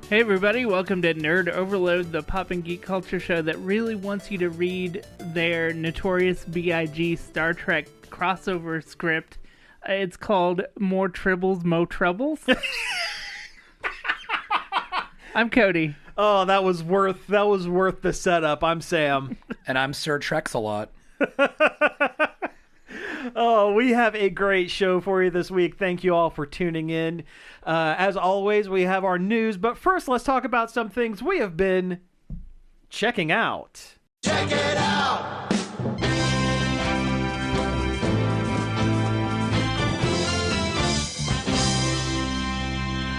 Hey everybody, welcome to Nerd Overload, the pop and geek culture show that really wants you to read their Notorious B.I.G. Star Trek crossover script. It's called More Tribbles, Mo Troubles. I'm Cody. Oh, that was worth the setup. I'm Sam. And I'm Sir Trex-a-Lot. Oh, we have a great show for you this week. Thank you all for tuning in. As always, we have our news, but first let's talk about some things we have been checking out. Check it out!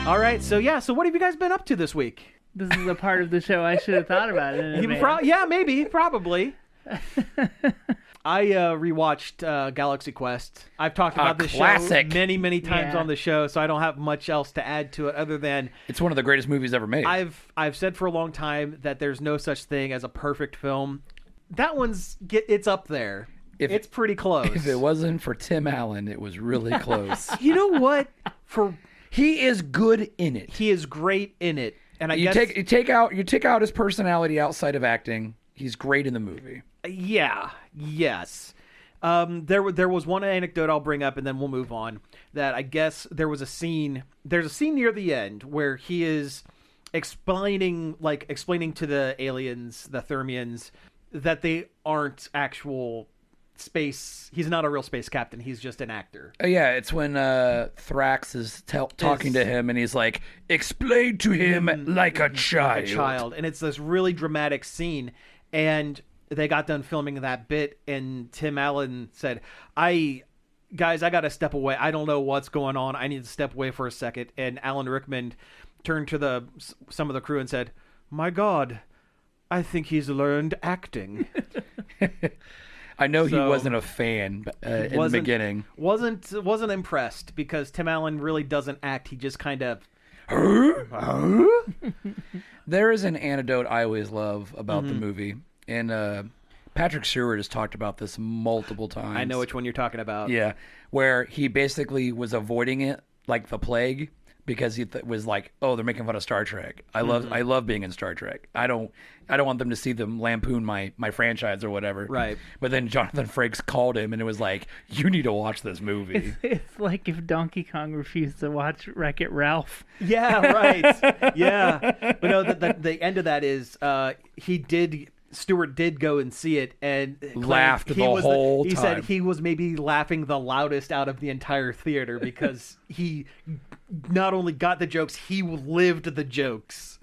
All right, so what have you guys been up to this week? This is a part of the show I should have thought about it in advance. Probably. I rewatched Galaxy Quest. I've talked about this classic. show many times on the show, so I don't have much else to add to it other than it's one of the greatest movies ever made. I've said for a long time that there's no such thing as a perfect film. That it's up there. It's pretty close. If it wasn't for Tim Allen, it was really close. You know what? He is good in it. He is great in it, and you take out his personality outside of acting. He's great in the movie. Yeah. Yes. There was one anecdote I'll bring up, and then we'll move on. That I guess there's a scene near the end where he is explaining to the aliens, the Thermians, that they aren't actual space. He's not a real space captain. He's just an actor. Yeah, it's when Thrax is talking to him, and he's like, "Explain to him like a child." And it's this really dramatic scene, and they got done filming that bit, and Tim Allen said, I got to step away. I don't know what's going on. I need to step away for a second. And Alan Rickman turned to some of the crew and said, "My God, I think he's learned acting." I know he wasn't a fan in the beginning. Wasn't impressed because Tim Allen really doesn't act. He just kind of... There is an anecdote I always love about the movie. And Patrick Stewart has talked about this multiple times. I know which one you're talking about. Yeah, where he basically was avoiding it like the plague because he was like, "Oh, they're making fun of Star Trek. I love being in Star Trek. I don't want them to see them lampoon my franchise or whatever." Right. But then Jonathan Frakes called him and it was like, "You need to watch this movie." It's like if Donkey Kong refused to watch Wreck-It Ralph. Yeah, right. Yeah. But no, the end of that is Stewart did go and see it and laughed the whole time. He said he was maybe laughing the loudest out of the entire theater because he not only got the jokes, he lived the jokes,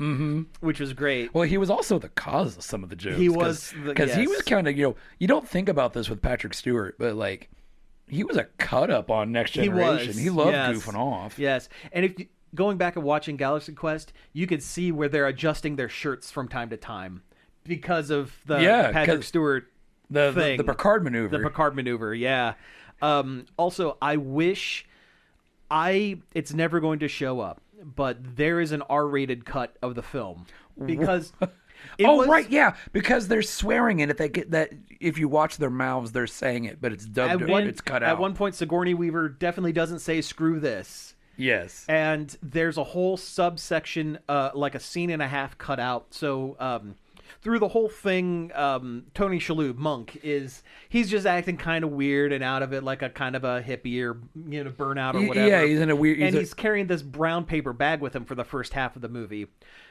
which was great. Well, he was also the cause of some of the jokes. He was because he was kind of you don't think about this with Patrick Stewart, but like he was a cut up on Next Generation. He loved goofing off. Yes, and going back and watching Galaxy Quest, you could see where they're adjusting their shirts from time to time. Because of the Patrick Stewart thing. The Picard maneuver. The Picard maneuver, yeah. Also, I wish it's never going to show up, but there is an R-rated cut of the film. Because because they're swearing in it. They get that if you watch their mouths, they're saying it, but it's dubbed it's cut out. At one point, Sigourney Weaver definitely doesn't say "screw this." Yes. And there's a whole subsection, like a scene and a half cut out. So, through the whole thing, Tony Shalhoub, Monk, he's just acting kind of weird and out of it, like a kind of a hippie or burnout or whatever. Yeah, he's in a weird. He's carrying this brown paper bag with him for the first half of the movie.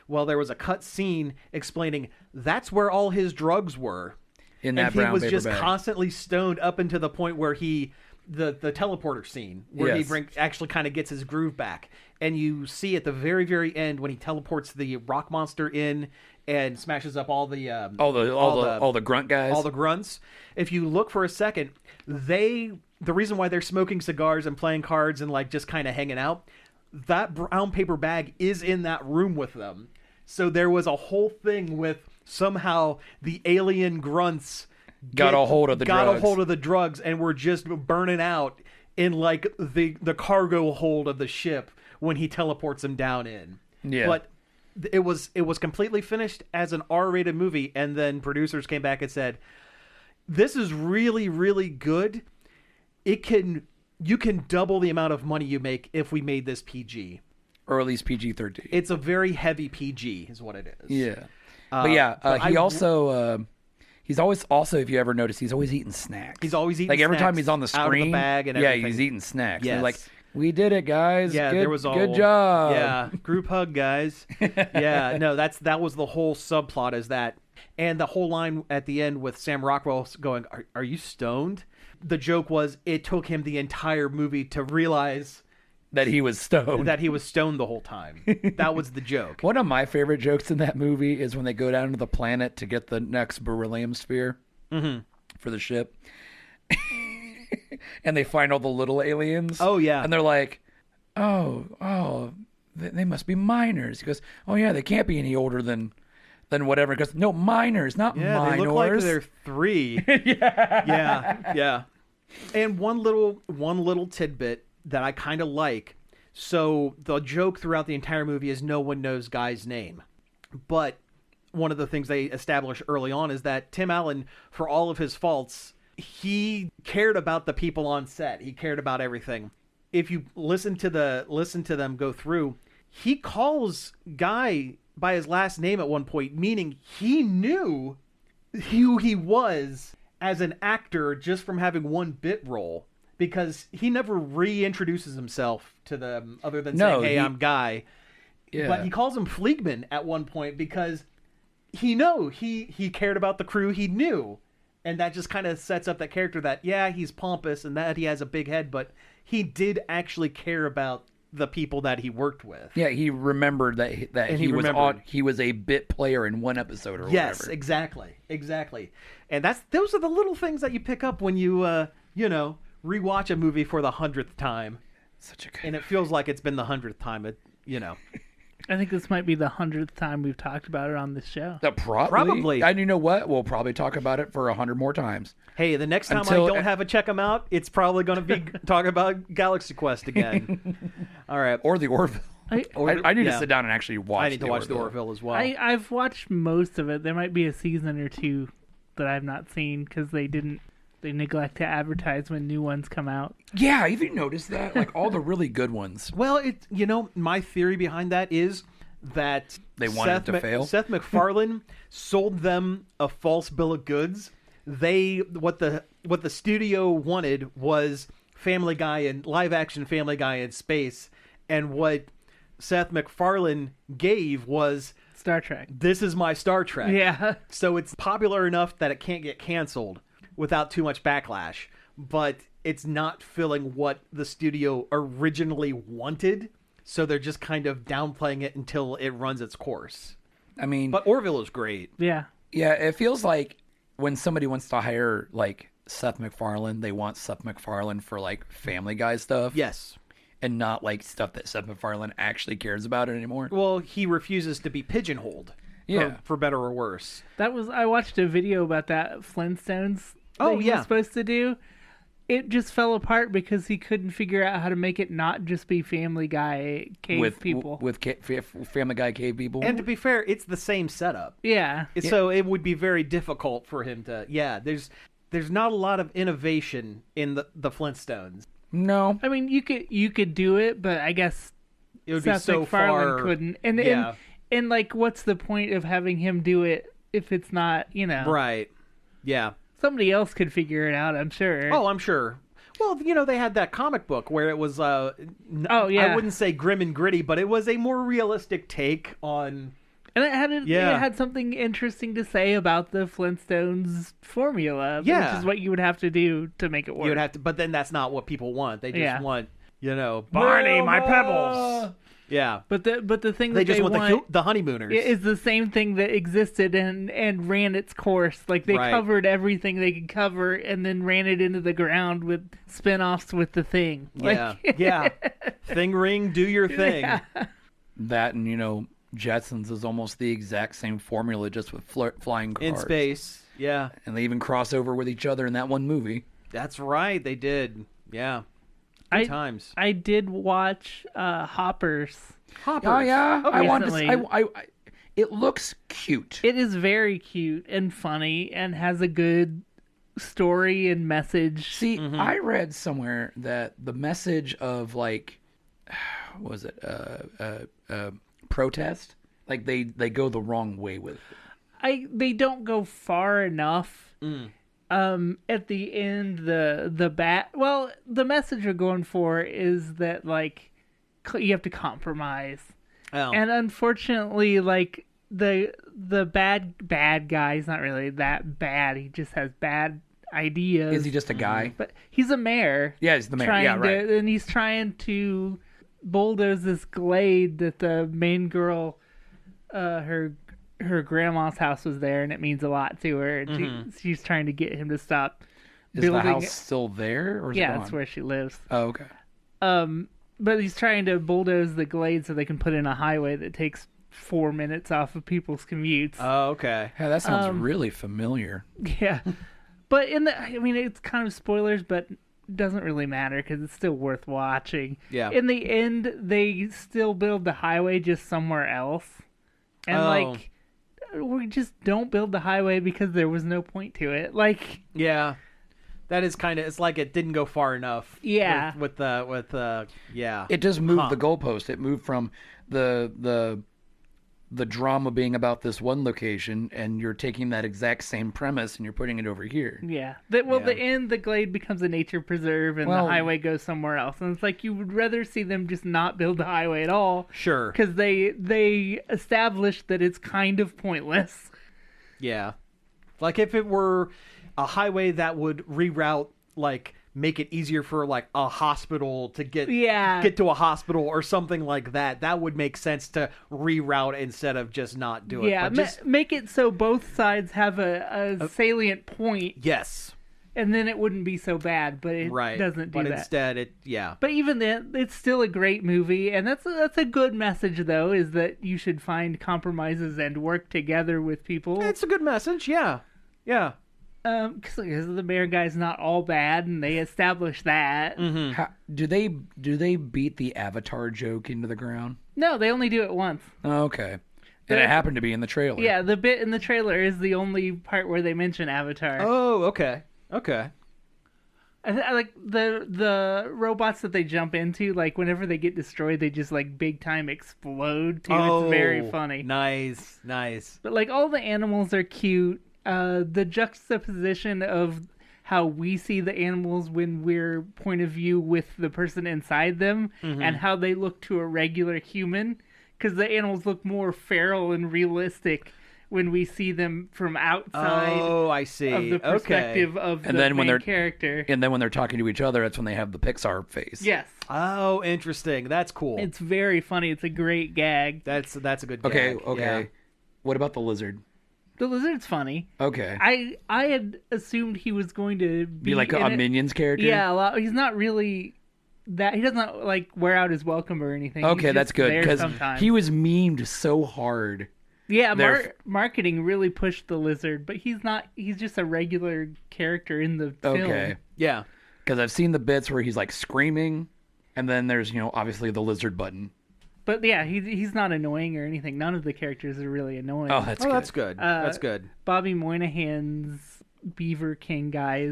Well, there was a cut scene explaining that's where all his drugs were. In that brown paper bag. And he was just constantly stoned up until the point where the teleporter scene where he actually kind of gets his groove back, and you see at the very, very end when he teleports the rock monster in and smashes up all the grunt guys, all the grunts. If you look for a second, the reason why they're smoking cigars and playing cards and like just kind of hanging out, that brown paper bag is in that room with them. So there was a whole thing with somehow the alien grunts got a hold of the drugs and were just burning out in like the cargo hold of the ship when he teleports them down in. Yeah. But it was completely finished as an R-rated movie, and then producers came back and said, "This is really, really good. You can double the amount of money you make if we made this PG." or at least PG-13. It's a very heavy PG, is what it is. Yeah, but yeah, he's always also, if you ever notice, he's always eating snacks. He's always eating like every snacks time he's on the screen, out of the bag and everything. yeah, he's eating snacks. Yes. They're like, we did it, guys. Yeah, good, there was good job. Yeah, group hug, guys. Yeah, no, that was the whole subplot, is that, and the whole line at the end with Sam Rockwell going, "Are you stoned?" The joke was it took him the entire movie to realize that he was stoned. That he was stoned the whole time. That was the joke. One of my favorite jokes in that movie is when they go down to the planet to get the next beryllium sphere for the ship. And they find all the little aliens. Oh, yeah. And they're like, oh, they must be minors. He goes, oh, yeah, they can't be any older than whatever. He goes, no, minors, not minors. They look like they're 3. Yeah. And one little tidbit that I kind of like. So the joke throughout the entire movie is no one knows Guy's name. But one of the things they establish early on is that Tim Allen, for all of his faults, he cared about the people on set. He cared about everything. If you listen to them go through, he calls Guy by his last name at one point, meaning he knew who he was as an actor just from having one bit role, because he never reintroduces himself to them other than saying, "Hey, I'm Guy." Yeah. But he calls him Fleegman at one point because he cared about the crew. He knew. And that just kind of sets up that character that, yeah, he's pompous and that he has a big head, but he did actually care about the people that he worked with. Yeah, he remembered that he was a bit player in one episode or whatever. Yes, exactly. And those are the little things that you pick up when you rewatch a movie for the 100th time. Such a good And it feels like it's been the 100th time. I think this might be the 100th time we've talked about it on this show. Probably. And you know what? We'll probably talk about it for 100 more times. Hey, the next time I don't have a check 'em out, it's probably going to be talking about Galaxy Quest again. All right. Or the Orville. I need to sit down and actually watch. I need to watch the Orville as well. I've watched most of it. There might be a season or two that I've not seen because they neglect to advertise when new ones come out. Yeah, have you noticed that? Like all the really good ones. Well, my theory behind that is that they wanted to fail. Seth MacFarlane sold them a false bill of goods. What the studio wanted was Family Guy and live action Family Guy in space, and what Seth MacFarlane gave was Star Trek. This is my Star Trek. Yeah. So it's popular enough that it can't get canceled without too much backlash, but it's not filling what the studio originally wanted, so they're just kind of downplaying it until it runs its course. I mean, but Orville is great. Yeah. Yeah, it feels like when somebody wants to hire like Seth MacFarlane, they want Seth MacFarlane for like Family Guy stuff. Yes. And not like stuff that Seth MacFarlane actually cares about anymore. Well, he refuses to be pigeonholed. Yeah. For better or worse. I watched a video about that Flintstones. Oh, he was supposed to do. It just fell apart because he couldn't figure out how to make it not just be Family Guy cave people. Family Guy cave people. And to be fair, it's the same setup. Yeah. So it would be very difficult for him to... Yeah, there's not a lot of innovation in the Flintstones. No. I mean, you could do it, but I guess it would Seth be so MacFarlane far... couldn't. And like, what's the point of having him do it if it's not, Right. Yeah. Somebody else could figure it out, I'm sure. Oh, I'm sure. Well, they had that comic book where it was, I wouldn't say grim and gritty, but it was a more realistic take on... And it had something interesting to say about the Flintstones formula, which is what you would have to do to make it work. You would have to, but then that's not what people want. They just want, Barney, my pebbles. Yeah, but the thing they that just they want the honeymooners is the same thing that existed and ran its course. Like they covered everything they could cover and then ran it into the ground with spin-offs with the Thing. Yeah. Thing ring, do your thing. Yeah. That and Jetsons is almost the exact same formula, just with flying cars in space. Yeah, and they even cross over with each other in that one movie. That's right, they did. Yeah. Good times. I did watch Hoppers. Oh yeah, okay. I wanted to. It looks cute. It is very cute and funny and has a good story and message. See, I read somewhere that the message of like, what was it? Protest. Like they go the wrong way with it. They don't go far enough. At the end, the message you're going for is that like you have to compromise, and unfortunately, like the bad guy is not really that bad. He just has bad ideas. Is he just a guy? But he's a mayor. Yeah, he's the mayor. Yeah, right. And he's trying to bulldoze this glade that the main girl, her grandma's house was there, and it means a lot to her. And she's trying to get him to stop building. Is the house still there, or is it gone? That's where she lives. Oh, okay. But he's trying to bulldoze the glade so they can put in a highway that takes 4 minutes off of people's commutes. Oh, okay. Yeah, that sounds really familiar. Yeah, but it's kind of spoilers, but it doesn't really matter because it's still worth watching. Yeah. In the end, they still build the highway just somewhere else, and we just don't build the highway because there was no point to it. Like, yeah, that is kind of, it's like it didn't go far enough. Yeah, yeah. It just moved the goalpost. It moved from the drama being about this one location, and you're taking that exact same premise and you're putting it over here. Yeah. The glade becomes a nature preserve, and the highway goes somewhere else. And it's like you would rather see them just not build the highway at all. Sure. Because they established that it's kind of pointless. Yeah. Like if it were a highway that would reroute, like make it easier for like a hospital to get to a hospital or something like that, that would make sense to reroute instead of just not do it. Yeah, make it so both sides have a salient point. Yes. And then it wouldn't be so bad, but it doesn't do that. But instead, But even then, it's still a great movie, and that's a good message, though, is that you should find compromises and work together with people. It's a good message, yeah. Yeah. Because the mayor guy's not all bad, and they establish that. Mm-hmm. Do they beat the Avatar joke into the ground? No, they only do it once. Oh, okay. And it happened to be in the trailer. Yeah, the bit in the trailer is the only part where they mention Avatar. Oh, okay. Okay. I like the robots that they jump into, like whenever they get destroyed, they just like big time explode too. It's very funny. Nice. But like all the animals are cute. The juxtaposition of how we see the animals when we're point of view with the person inside them, and how they look to a regular human, because the animals look more feral and realistic when we see them from outside. Oh, I see. Of the perspective of the main character. And then when they're talking to each other, that's when they have the Pixar face. Yes. Oh, interesting. That's cool. It's very funny. It's a great gag. That's a good gag. Okay. Yeah. What about the lizard? The lizard's funny. Okay. I had assumed he was going to be like a Minions character? Yeah, he's not really that. He doesn't like wear out his welcome or anything. Okay, that's good, because he was memed so hard. Yeah, marketing really pushed the lizard, but he's not. He's just a regular character in the film. Okay. Yeah. Because I've seen the bits where he's like screaming, and then there's obviously the lizard button. But yeah, he's not annoying or anything. None of the characters are really annoying. Oh, that's good. That's good. That's good. Bobby Moynihan's Beaver King guy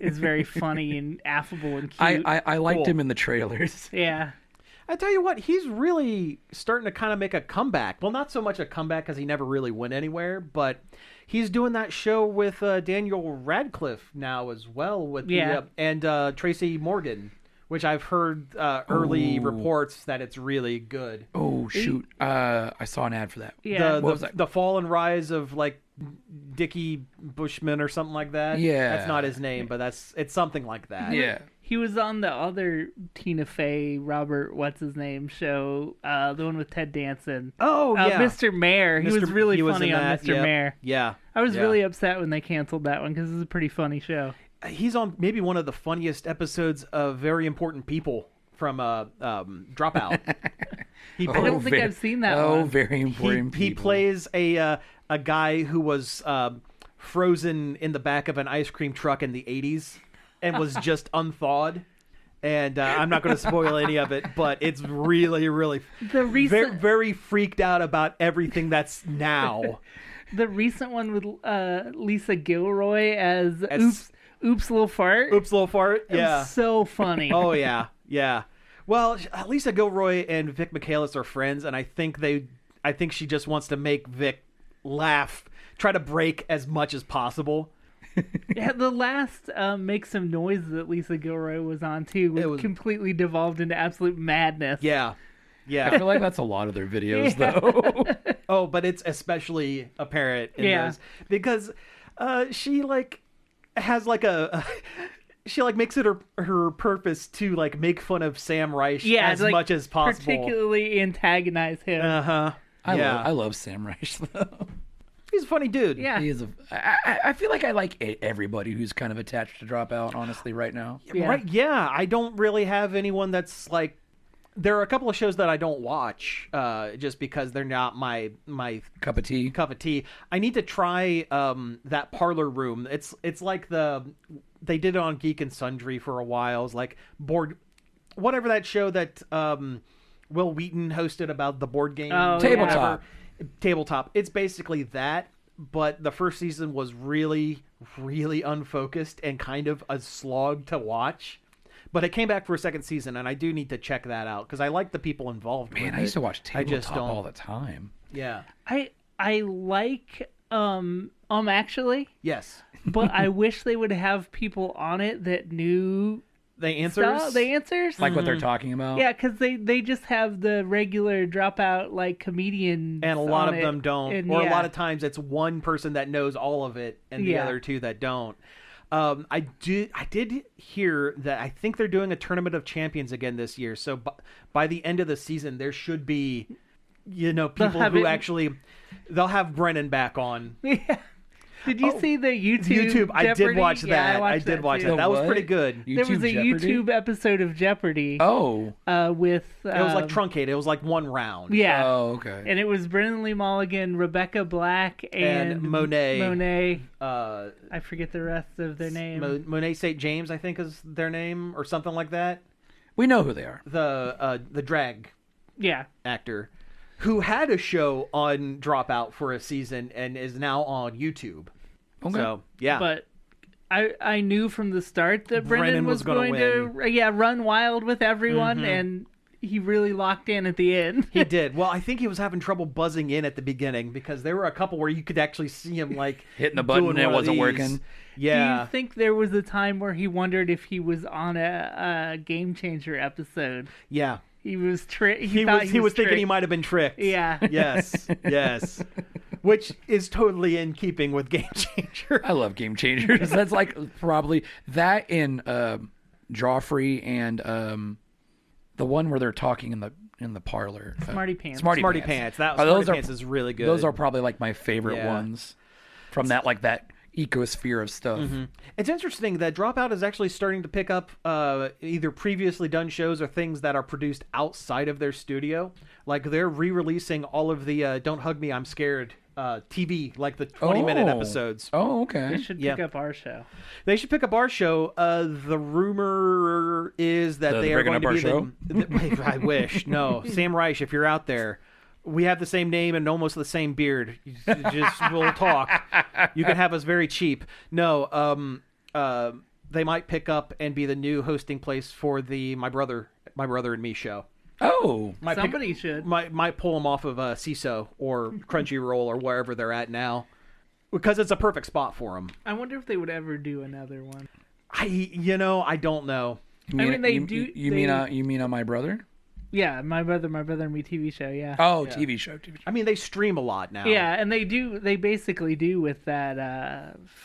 is very funny and affable and cute. I liked him in the trailers. Yeah. I tell you what, he's really starting to kind of make a comeback. Well, not so much a comeback because he never really went anywhere, but he's doing that show with Daniel Radcliffe now as well, with and Tracy Morgan, which I've heard early reports that it's really good. Oh shoot! I saw an ad for that. Yeah, the fall and rise of like Dickie Bushman or something like that. Yeah, that's not his name, but it's something like that. Yeah. He was on the other Tina Fey, Robert, what's his name show, the one with Ted Danson. Oh, yeah. Mr. Mayor. He was really funny on Mr. Mayor. Yeah. I was really upset when they canceled that one because it's a pretty funny show. He's on maybe one of the funniest episodes of Very Important People from Dropout. I don't think I've seen that one. Oh, Very Important People. He plays a guy who was frozen in the back of an ice cream truck in the 80s. And was just unthawed, and I'm not going to spoil any of it, but it's really, really very, very freaked out about everything that's now. The recent one with Lisa Gilroy as Oops Little Fart. Oops Little Fart, yeah. It was so funny. Oh, yeah, yeah. Well, Lisa Gilroy and Vic Michaelis are friends, and I think she just wants to make Vic laugh, try to break as much as possible. Yeah, the last Make Some Noise that Lisa Gilroy was on too was completely devolved into absolute madness. Yeah. I feel like that's a lot of their videos, though. Oh, but it's especially apparent in those because she has she makes it her purpose to make fun of Sam Reich as much as possible, particularly antagonize him. I love Sam Reich though. He's a funny dude. Yeah, he is. I feel like I like everybody who's kind of attached to Dropout. Honestly, right now. Yeah. Right? Yeah, I don't really have anyone that's like. There are a couple of shows that I don't watch, just because they're not my cup of tea. I need to try that Parlor Room. It's like they did it on Geek and Sundry for a while. It's like whatever that show that Will Wheaton hosted about the board game Tabletop. Tabletop. It's basically that, but the first season was really, really unfocused and kind of a slog to watch. But it came back for a second season, and I do need to check that out because I like the people involved. Man, I used to watch Tabletop all the time. Yeah, I like actually. Yes, but I wish they would have people on it that knew the answers. The answers, like what they're talking about. Yeah, because they just have the regular Dropout and comedians, a lot of them don't. And, or a lot of times it's one person that knows all of it, and the other two that don't. I did hear that I think they're doing a Tournament of Champions again this year. So by the end of the season, there should be, people who actually, they'll have Brennan back on. Yeah. Did you see the YouTube? I did watch that. Yeah, I did watch that. That was pretty good. There was a YouTube episode of Jeopardy. Oh. With it was like truncated. It was like one round. Yeah. Oh, okay. And it was Brennan Lee Mulligan, Rebecca Black, and Monet. I forget the rest of their name. Monet St. James, I think, is their name, or something like that. We know who they are. The drag. Yeah. Actor. Who had a show on Dropout for a season and is now on YouTube. Okay. So, yeah. But I knew from the start that Brennan was going to run wild with everyone, and he really locked in at the end. He did. Well, I think he was having trouble buzzing in at the beginning because there were a couple where you could actually see him hitting the button and it wasn't working. Yeah. Do you think there was a time where he wondered if he was on a Game Changer episode? Yeah. He was He was thinking he might have been tricked. Yeah. Yes. Which is totally in keeping with Game Changer. I love Game Changers. That's probably that in Joffrey and the one where they're talking in the parlor. Smarty Pants. Smarty Pants. Smarty Pants is really good. Those are probably my favorite ones from that ecosphere of stuff. Mm-hmm. It's interesting that Dropout is actually starting to pick up either previously done shows or things that are produced outside of their studio. Like they're re-releasing all of the Don't Hug Me, I'm Scared TV, like the 20-minute episodes. Oh, okay. They should pick up our show. They should pick up our show. The rumor is that they are going to be I wish. No. Sam Reich, if you're out there, we have the same name and almost the same beard. We'll talk. You can have us very cheap. No, they might pick up and be the new hosting place for the My Brother and Me show. Oh, somebody should. Might pull them off of CISO or Crunchyroll or wherever they're at now, because it's a perfect spot for them. I wonder if they would ever do another one. I don't know. You mean on My Brother? Yeah, My Brother and Me TV show. Yeah. Oh, yeah. TV show. I mean, they stream a lot now. Yeah, and they basically do with that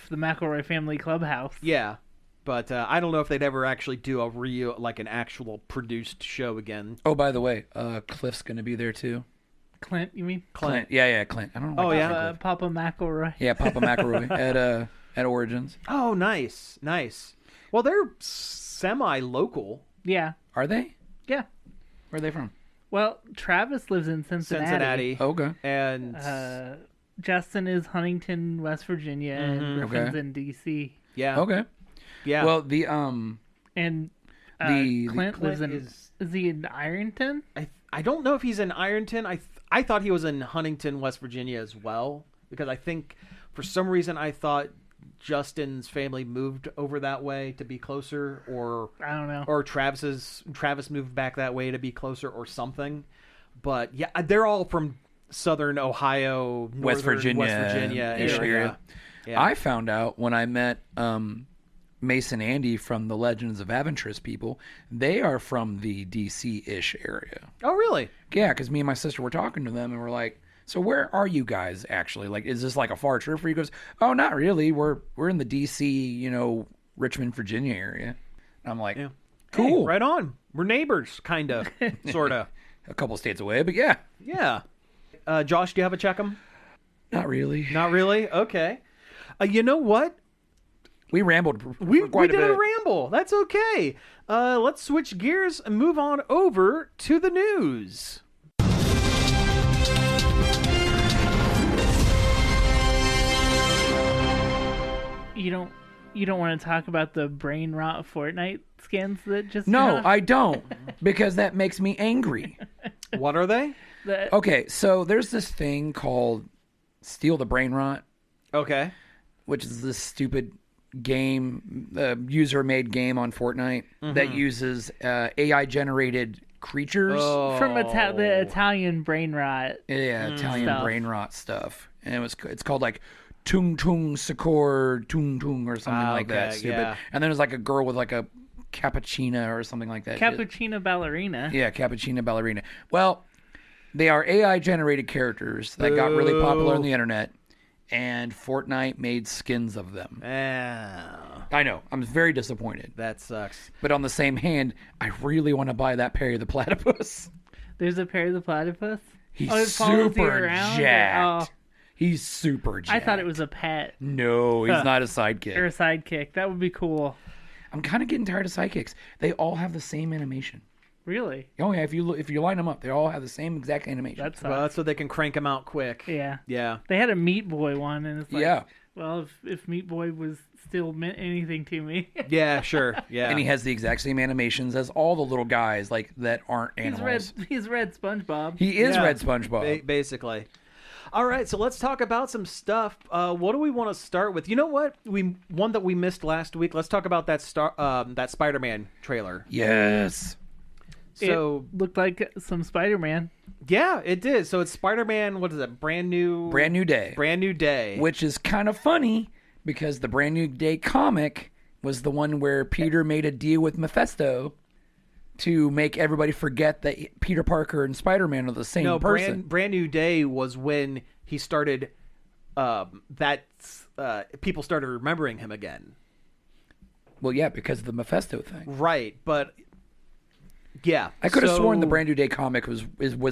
the McElroy Family Clubhouse. Yeah. But I don't know if they'd ever actually do an actual produced show again. Oh, by the way, Cliff's going to be there too. Clint, you mean? Clint. Yeah, Clint. I don't know. Papa McElroy. Yeah, Papa McElroy at Origins. Oh, nice. Well, they're semi-local. Yeah. Are they? Yeah. Where are they from? Well, Travis lives in Cincinnati. Okay. And Justin is Huntington, West Virginia, and Griffin's in D.C. Yeah. Okay. Yeah. Well, Clint lives in. Is he in Ironton? I don't know if he's in Ironton. I thought he was in Huntington, West Virginia as well, because I think for some reason I thought Justin's family moved over that way to be closer, or I don't know. or Travis moved back that way to be closer, or something. But yeah, they're all from Southern Ohio, West Virginia area. Yeah. I found out when I met Mason Andy from the Legends of Aventris people, they are from the DC-ish area. Oh, really? Yeah, because me and my sister were talking to them, and we're like, so where are you guys actually? Like, is this like a far trip for you? He goes, oh, not really. We're in the DC, Richmond, Virginia area. And I'm like, cool. Hey, right on. We're neighbors, kind of, sort of. A couple states away, but yeah. Yeah. Josh, do you have a check 'em? Not really. Not really? Okay. You know what? We rambled for We quite did a bit. a ramble. That's okay. Let's switch gears and move on over to the news. You don't want to talk about the brain rot Fortnite skins that just No, came out? I don't, because that makes me angry. What are they? Okay, so there's this thing called Steal the Brain Rot, Okay. which is this stupid game, user-made game on Fortnite that uses AI-generated creatures. From the Italian brain rot. Yeah, Italian stuff. brain rot stuff. And it's called like Tung Tung Sakor Tung Tung or something like that. okay, Stupid. yeah. And then there's like a girl with like a cappuccina or something like that. Cappuccino ballerina. Yeah, cappuccina ballerina. Well, they are AI generated characters that got really popular on the internet, and Fortnite made skins of them. I know. I'm very disappointed. That sucks. But on the same hand, I really want to buy that Perry the Platypus. There's a Perry the Platypus? He's it follows you super around? jacked. Oh, He's super jacked. I thought it was a pet No, he's not a or sidekick. a sidekick. That would be cool. I'm kind of getting tired of sidekicks. They all have the same animation. Really? Oh yeah, if you line them up, they all have the same exact animation. That's Well, that's so they can crank them out quick. yeah. Yeah. They had a Meat Boy one, and it's like, Yeah. well, if Meat Boy was still meant anything to me, Yeah, sure. Yeah. And he has the exact same animations as all the little guys like that aren't animals. he's red SpongeBob. He is Yeah. Red SpongeBob. Basically. All right, so let's talk about some stuff. What do we want to start with? You know what? One that we missed last week. Let's talk about that that Spider-Man trailer. Yes. So it looked like some Spider-Man. yeah, it did. So it's Spider-Man. What is it? Brand new Day. Brand new day. Which is kind of funny because the Brand New Day comic was the one where Peter made a deal with Mephisto to make everybody forget that Peter Parker and Spider-Man are the same person. Brand new day was when he started. People started remembering him again. Well, yeah, because of the Mephisto thing. Right, but yeah, I could have sworn the Brand New Day comic was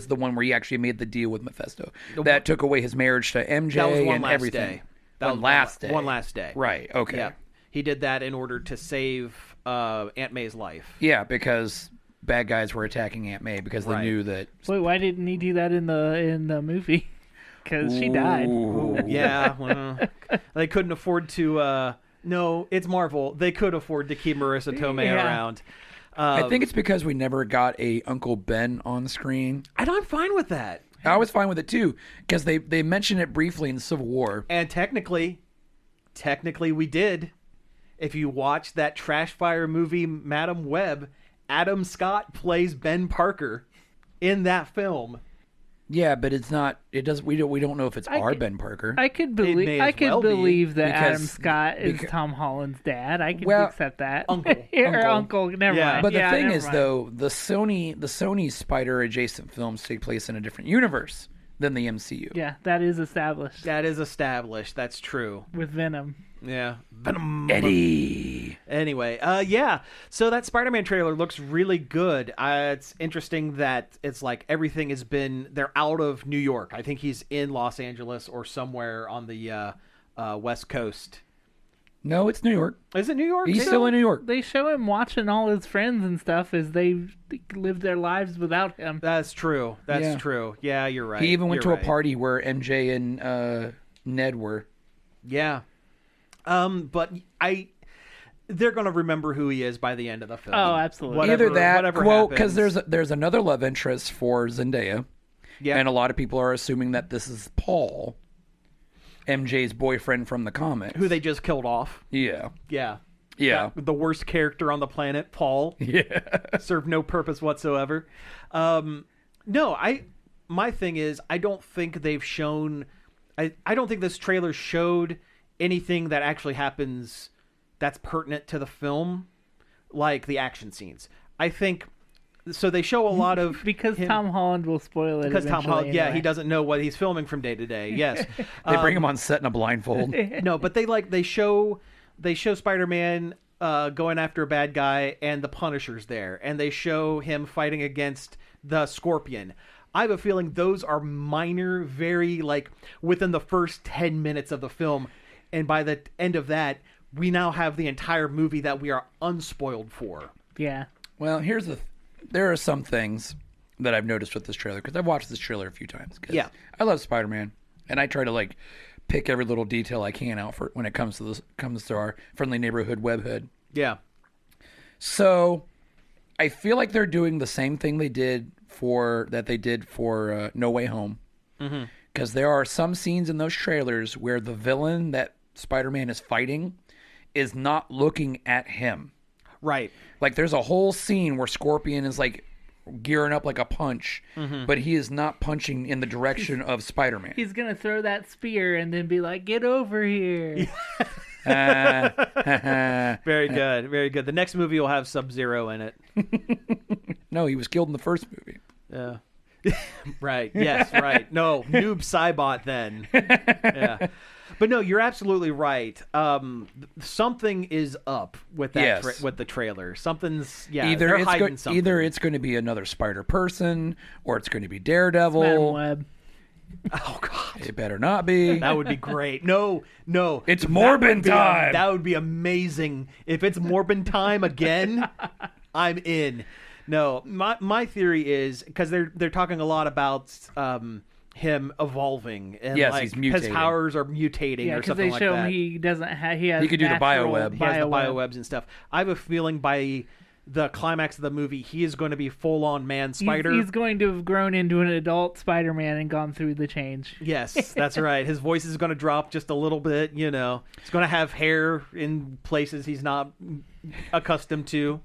the one where he actually made the deal with Mephisto that took away his marriage to MJ that was one and last everything. day. That was one last day. Right. Okay. Yeah, he did that in order to save Aunt May's life. Yeah, because bad guys were attacking Aunt May because they knew that. Wait, why didn't he do that in the movie? Because she died. Ooh. Yeah, well, they couldn't afford to. No, it's Marvel. They could afford to keep Marissa Tomei around. I think it's because we never got a Uncle Ben on screen. And I'm fine with that. I was fine with it too because they mentioned it briefly in Civil War. And technically we did. If you watch that trash fire movie, Madam Web, Adam Scott plays Ben Parker in that film. Yeah, but it's not. It does. We don't know if it's Ben Parker. I could may believe. as I could well be, believe that because- Adam Scott is Tom Holland's dad. I can Well, accept that. Uncle. Or uncle. Never Yeah. mind. But the Yeah, thing never is, mind. though, the Sony Spider adjacent films take place in a different universe than the MCU. Yeah, that is established That is established. That's true. with Venom. Yeah. Venom. Eddie. Anyway, yeah. So that Spider-Man trailer looks really good. It's interesting that it's like everything has been. They're out of New York. I think he's in Los Angeles or somewhere on the West Coast. No, it's New York. Is it New York? He's too? still in New York. They show him watching all his friends and stuff as they live their lives without him. That's true. That's Yeah. true. Yeah, you're right. He even went You're to right. a party where MJ and Ned were. Yeah. But they're gonna remember who he is by the end of the film. Oh, absolutely. Either that whatever quote, because happens. there's another love interest for Zendaya, Yeah. and a lot of people are assuming that this is Paul. MJ's boyfriend from the comics. Who they just killed off. Yeah. Yeah. Yeah. The worst character on the planet, Paul. Yeah. Served no purpose whatsoever. My thing is, I don't think they've shown... I don't think this trailer showed anything that actually happens that's pertinent to the film, like the action scenes. I think... So they show a lot of... Because him, Tom Holland will spoil it Because Tom Holland, anyway. he doesn't know what he's filming from day to day. Yes. They bring him on set in a blindfold. No, but they show Spider-Man going after a bad guy, and the Punisher's there, and they show him fighting against the Scorpion. I have a feeling those are minor, very within the first 10 minutes of the film, and by the end of that, we now have the entire movie that we are unspoiled for. Yeah. Well, there are some things that I've noticed with this trailer, because I've watched this trailer a few times. Yeah. I love Spider-Man, and I try to pick every little detail I can out for when it comes to our friendly neighborhood webhood. Yeah. So I feel like they're doing the same thing they did for No Way Home, because there are some scenes in those trailers where the villain that Spider-Man is fighting is not looking at him. Right. Like there's a whole scene where Scorpion is gearing up like a punch, but he is not punching in the direction of Spider-Man. He's going to throw that spear and then be like, get over here. Very good. Very good. The next movie will have Sub-Zero in it. No, he was killed in the first movie. Yeah. Right. Yes. Right. No, Noob Saibot then. Yeah. But no, you're absolutely right. Something is up with that with the trailer. Something's Either they're hiding something. Either it's going to be another Spider Person, or it's going to be Daredevil. Madam Web. Oh God, it better not be. That would be great. No, it's Morbin time. That would be amazing. If it's Morbin time again, I'm in. No, my theory is because they're talking a lot about him evolving and he's mutating. His powers are mutating or something like that. Because they show him he doesn't have he could do the bioweb. He has the biowebs and stuff. I have a feeling by the climax of the movie, he is going to be full-on man spider. He's going to have grown into an adult Spider-Man and gone through the change. Yes, that's right. His voice is going to drop just a little bit. He's going to have hair in places he's not accustomed to.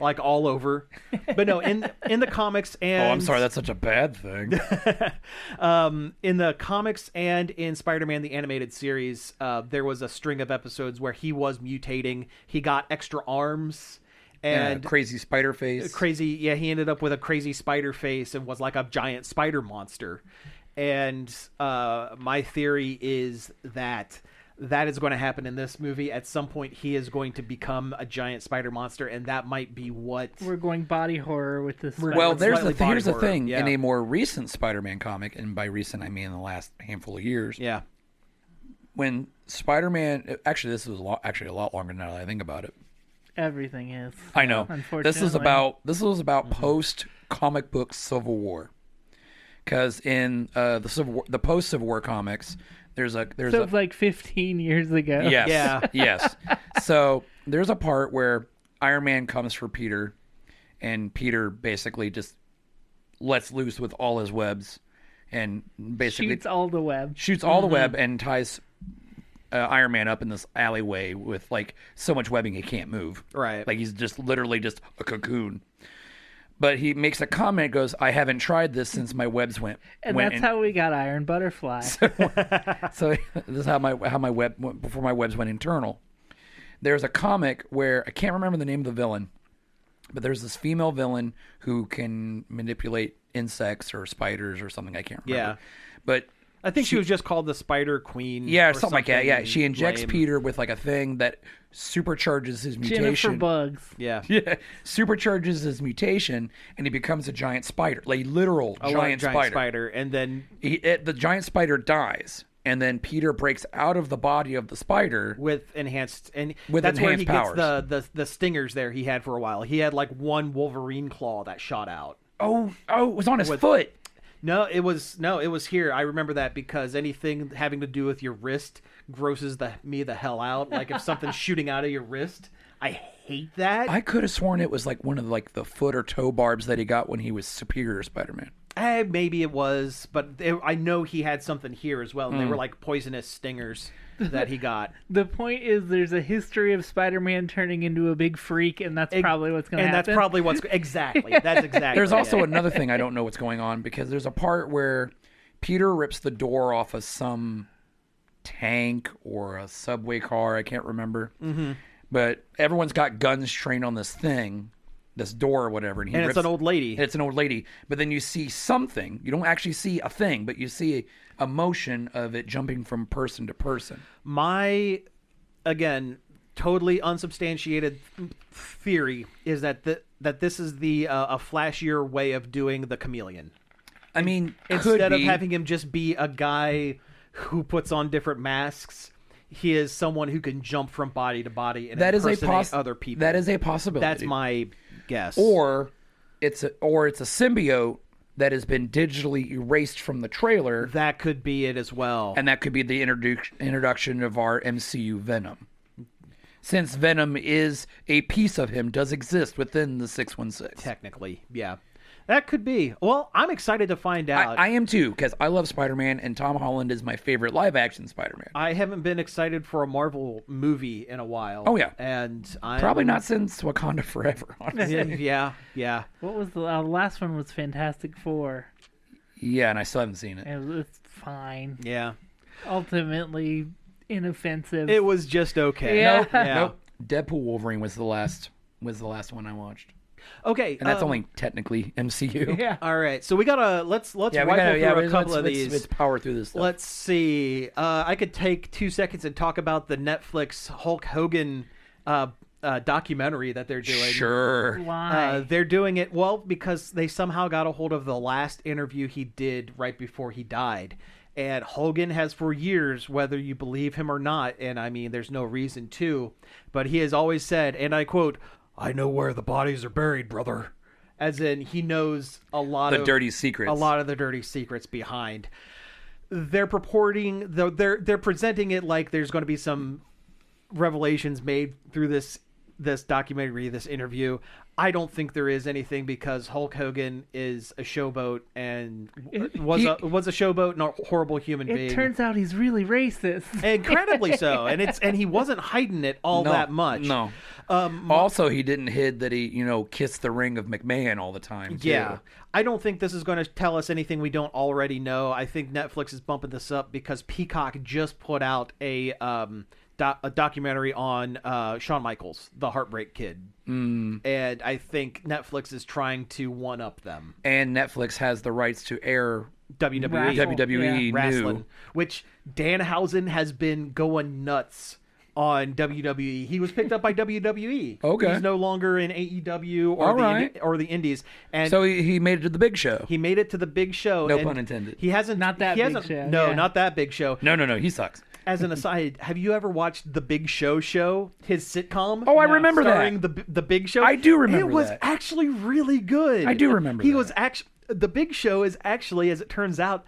All over. But no, in the comics and... Oh, I'm sorry, that's such a bad thing. In the comics and in Spider-Man the Animated Series, there was a string of episodes where he was mutating. He got extra arms and... crazy spider face. He ended up with a crazy spider face and was like a giant spider monster. And my theory is that is going to happen in this movie. At some point, he is going to become a giant spider monster, and that might be what... We're going body horror with this. Well, here's the thing. Yeah. In a more recent Spider-Man comic, and by recent, I mean in the last handful of years. Yeah. When Spider-Man... Actually, this was a lot longer now that I think about it. Everything is. I know. Unfortunately. This was about post-comic book Civil War. Because in the post-Civil War comics... There's like 15 years ago. Yes. Yeah. Yes. So there's a part where Iron Man comes for Peter, and Peter basically just lets loose with all his webs, and basically shoots all the web. The web and ties Iron Man up in this alleyway with so much webbing he can't move. Right. He's just literally just a cocoon. But he makes a comment, goes, I haven't tried this since my webs went. And that's how we got Iron Butterfly. So this is how my web went before my webs went internal. There's a comic where I can't remember the name of the villain, but there's this female villain who can manipulate insects or spiders or something. I can't remember. Yeah. But I think she was just called the Spider Queen. Yeah, or something like that. Yeah, she injects lame. Peter with a thing that supercharges his mutation. Jennifer Bugs. Yeah. Yeah, supercharges his mutation, and he becomes a giant spider, literal giant spider. And then the giant spider dies, and then Peter breaks out of the body of the spider with enhanced powers. Where he gets the stingers there he had for a while. He had one Wolverine claw that shot out. Oh, it was on his foot. No, it was here. I remember that because anything having to do with your wrist grosses me the hell out. If something's shooting out of your wrist, I hate that. I could have sworn it was one of the foot or toe barbs that he got when he was Superior Spider-Man. Maybe it was, but I know he had something here as well, and they were like poisonous stingers that he got. The point is, there's a history of Spider-Man turning into a big freak, and that's probably what's going to happen. And that's probably what's exactly. That's exactly. There's also another thing I don't know what's going on, because there's a part where Peter rips the door off of some tank or a subway car. I can't remember. Mm-hmm. But everyone's got guns trained on this thing, this door or whatever. And it's an old lady. It's an old lady. But then you see something. You don't actually see a thing, but you see a motion of it jumping from person to person. My, again, totally unsubstantiated theory is that this is a flashier way of doing the chameleon. I mean, instead of having him just be a guy who puts on different masks, he is someone who can jump from body to body and impersonate other people. That is a possibility. That's my guess. Or it's a symbiote that has been digitally erased from the trailer. That could be it as well. And that could be the introduction of our MCU Venom. Since Venom is a piece of him, does exist within the 616. Technically, yeah. That could be. Well, I'm excited to find out. I am too, because I love Spider-Man, and Tom Holland is my favorite live-action Spider-Man. I haven't been excited for a Marvel movie in a while. Oh, yeah. And I'm... Probably not since Wakanda Forever, honestly. Yeah. What was the last one? Was Fantastic Four. Yeah, and I still haven't seen it. It's fine. Yeah. Ultimately inoffensive. It was just okay. Yeah. Nope. Deadpool Wolverine was the last one I watched. Okay, and that's only technically MCU. Yeah. All right, so we gotta let's rifle through a couple of these. Let's power through this stuff. Let's see. I could take 2 seconds and talk about the Netflix Hulk Hogan documentary that they're doing. Sure. Why? They're doing it because they somehow got a hold of the last interview he did right before he died. And Hogan has for years, whether you believe him or not, and I mean, there's no reason to, but he has always said, and I quote, "I know where the bodies are buried, brother." As in, he knows a lot of the dirty secrets. A lot of the dirty secrets behind. They're purporting, though they're presenting it like there's going to be some revelations made through this documentary, this interview. I don't think there is anything, because Hulk Hogan is a showboat and was a showboat and a horrible human being. It turns out he's really racist. Incredibly so. And he wasn't hiding it that much. No. Also, he didn't hide that he, kissed the ring of McMahon all the time, too. Yeah. I don't think this is going to tell us anything we don't already know. I think Netflix is bumping this up because Peacock just put out a documentary on Shawn Michaels, the Heartbreak Kid. And I think Netflix is trying to one-up them. And Netflix has the rights to air WWE wrestling, which Danhausen has been going nuts on WWE. He was picked up by WWE. Okay. He's no longer in AEW or the Indies. And so he made it to the big show. He made it to the big show. No pun intended. He hasn't... Not that big show. No, not that big show. No, he sucks. As an aside, have you ever watched The Big Show, his sitcom? Oh, I remember starring that. The Big Show. I do remember that. It was actually really good. I do remember He that. was actually... The Big Show is actually, as it turns out,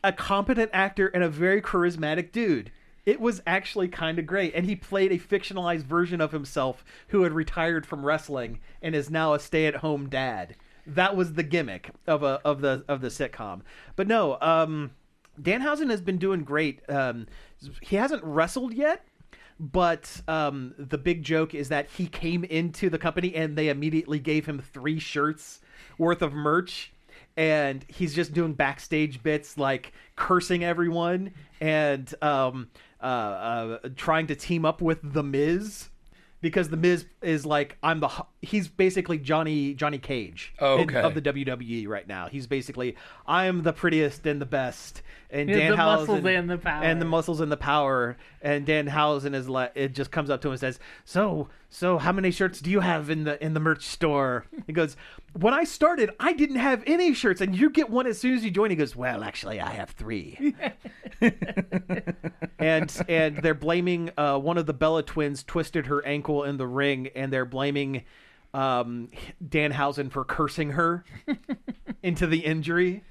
a competent actor and a very charismatic dude. It was actually kind of great. And he played a fictionalized version of himself who had retired from wrestling and is now a stay-at-home dad. That was the gimmick of the sitcom. But no, Danhausen has been doing great. He hasn't wrestled yet, but the big joke is that he came into the company and they immediately gave him 3 shirts worth of merch, and he's just doing backstage bits like cursing everyone and trying to team up with The Miz. Because The Miz is like, he's basically Johnny Cage of the WWE right now. He's basically, I'm the prettiest and the best. And the muscles and the power. And the muscles and the power. And Danhausen is like, it just comes up to him and says, so how many shirts do you have in the merch store? He goes, when I started, I didn't have any shirts, and you get one as soon as you join. He goes, well, actually, I have 3. and they're blaming one of the Bella twins twisted her ankle in the ring, and they're blaming Danhausen for cursing her into the injury.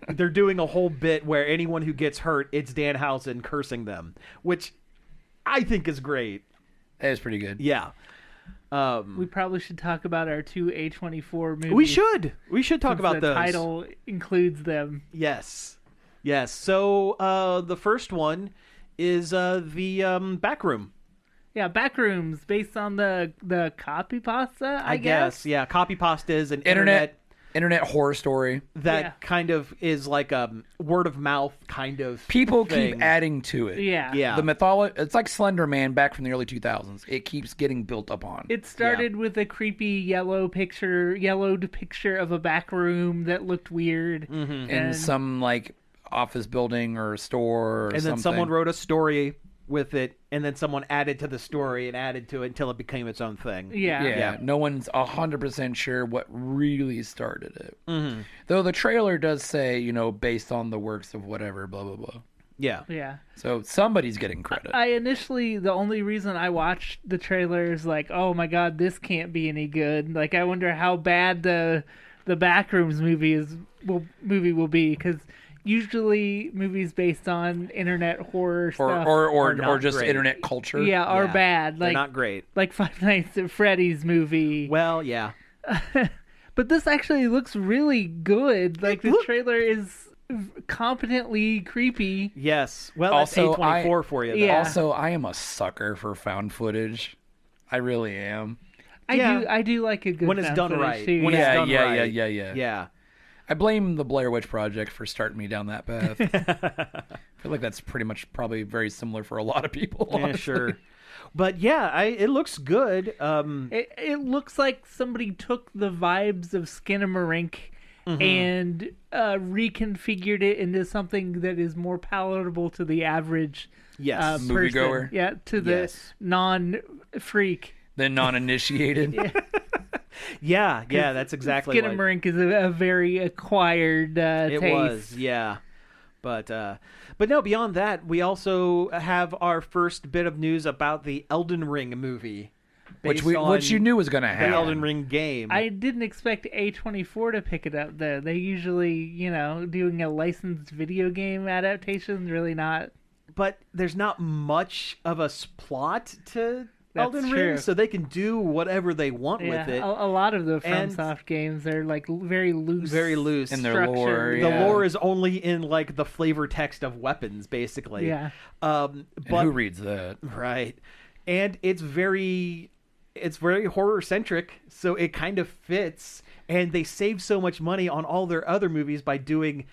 They're doing a whole bit where anyone who gets hurt, it's Danhausen cursing them, which I think is great. That is pretty good. Yeah. We probably should talk about our two A24 movies. We should talk since about the those. title includes them. Yes. So the first one is the Back Room. Yeah, Backrooms, based on the copy pasta, I guess. Yeah, copy pasta is an internet horror story that kind of is like a word of mouth kind of people thing. keep adding to it. Yeah. The mythology, it's like Slender Man back from the early 2000s. It keeps getting built upon. It started with a creepy yellowed picture of a back room that looked weird. Mm-hmm. In some like office building or store or and something. then someone wrote a story with it, and then someone added to the story and added to it until it became its own thing. Yeah. No one's 100% sure what really started it. Mm-hmm. Though the trailer does say, based on the works of whatever, blah, blah, blah. Yeah. So somebody's getting credit. The only reason I watched the trailer is like, oh my god, this can't be any good. Like, I wonder how bad the Backrooms movie will be, because usually movies based on internet horror stuff or just great. internet culture. are bad. They're Like, not great. Like Five Nights at Freddy's movie. Well, yeah. But this actually looks really good. Like, the trailer is competently creepy. Yes. Well, Also, that's A24 for you, though. Yeah. Also, I am a sucker for found footage. I really am. I do like a good when it's found done footage, right. too. When it's done right. Yeah. I blame the Blair Witch Project for starting me down that path. I feel like that's pretty much probably very similar for a lot of people. Yeah, honestly. sure. But yeah, it looks good. It looks like somebody took the vibes of Skinamarink and reconfigured it into something that is more palatable to the average Yes. Moviegoer. person. Yeah, to the non-freak. The non-initiated. Yeah, that's exactly what Skinamarink is a very acquired it taste. was. Yeah. But no, beyond that, we also have our first bit of news about the Elden Ring movie. Which based you on knew was going to the happen. Elden Ring game. I didn't expect A24 to pick it up, though. They usually, doing a licensed video game adaptation, really not. But there's not much of a plot to Elden true. Ring, so they can do whatever they want with it. A lot of the And- FromSoft games are like very loose. Very loose. in their structure. lore. The yeah. lore is only in like the flavor text of weapons, basically. Yeah. And But who reads that? right, and it's very horror centric, so it kind of fits. And they save so much money on all their other movies by doing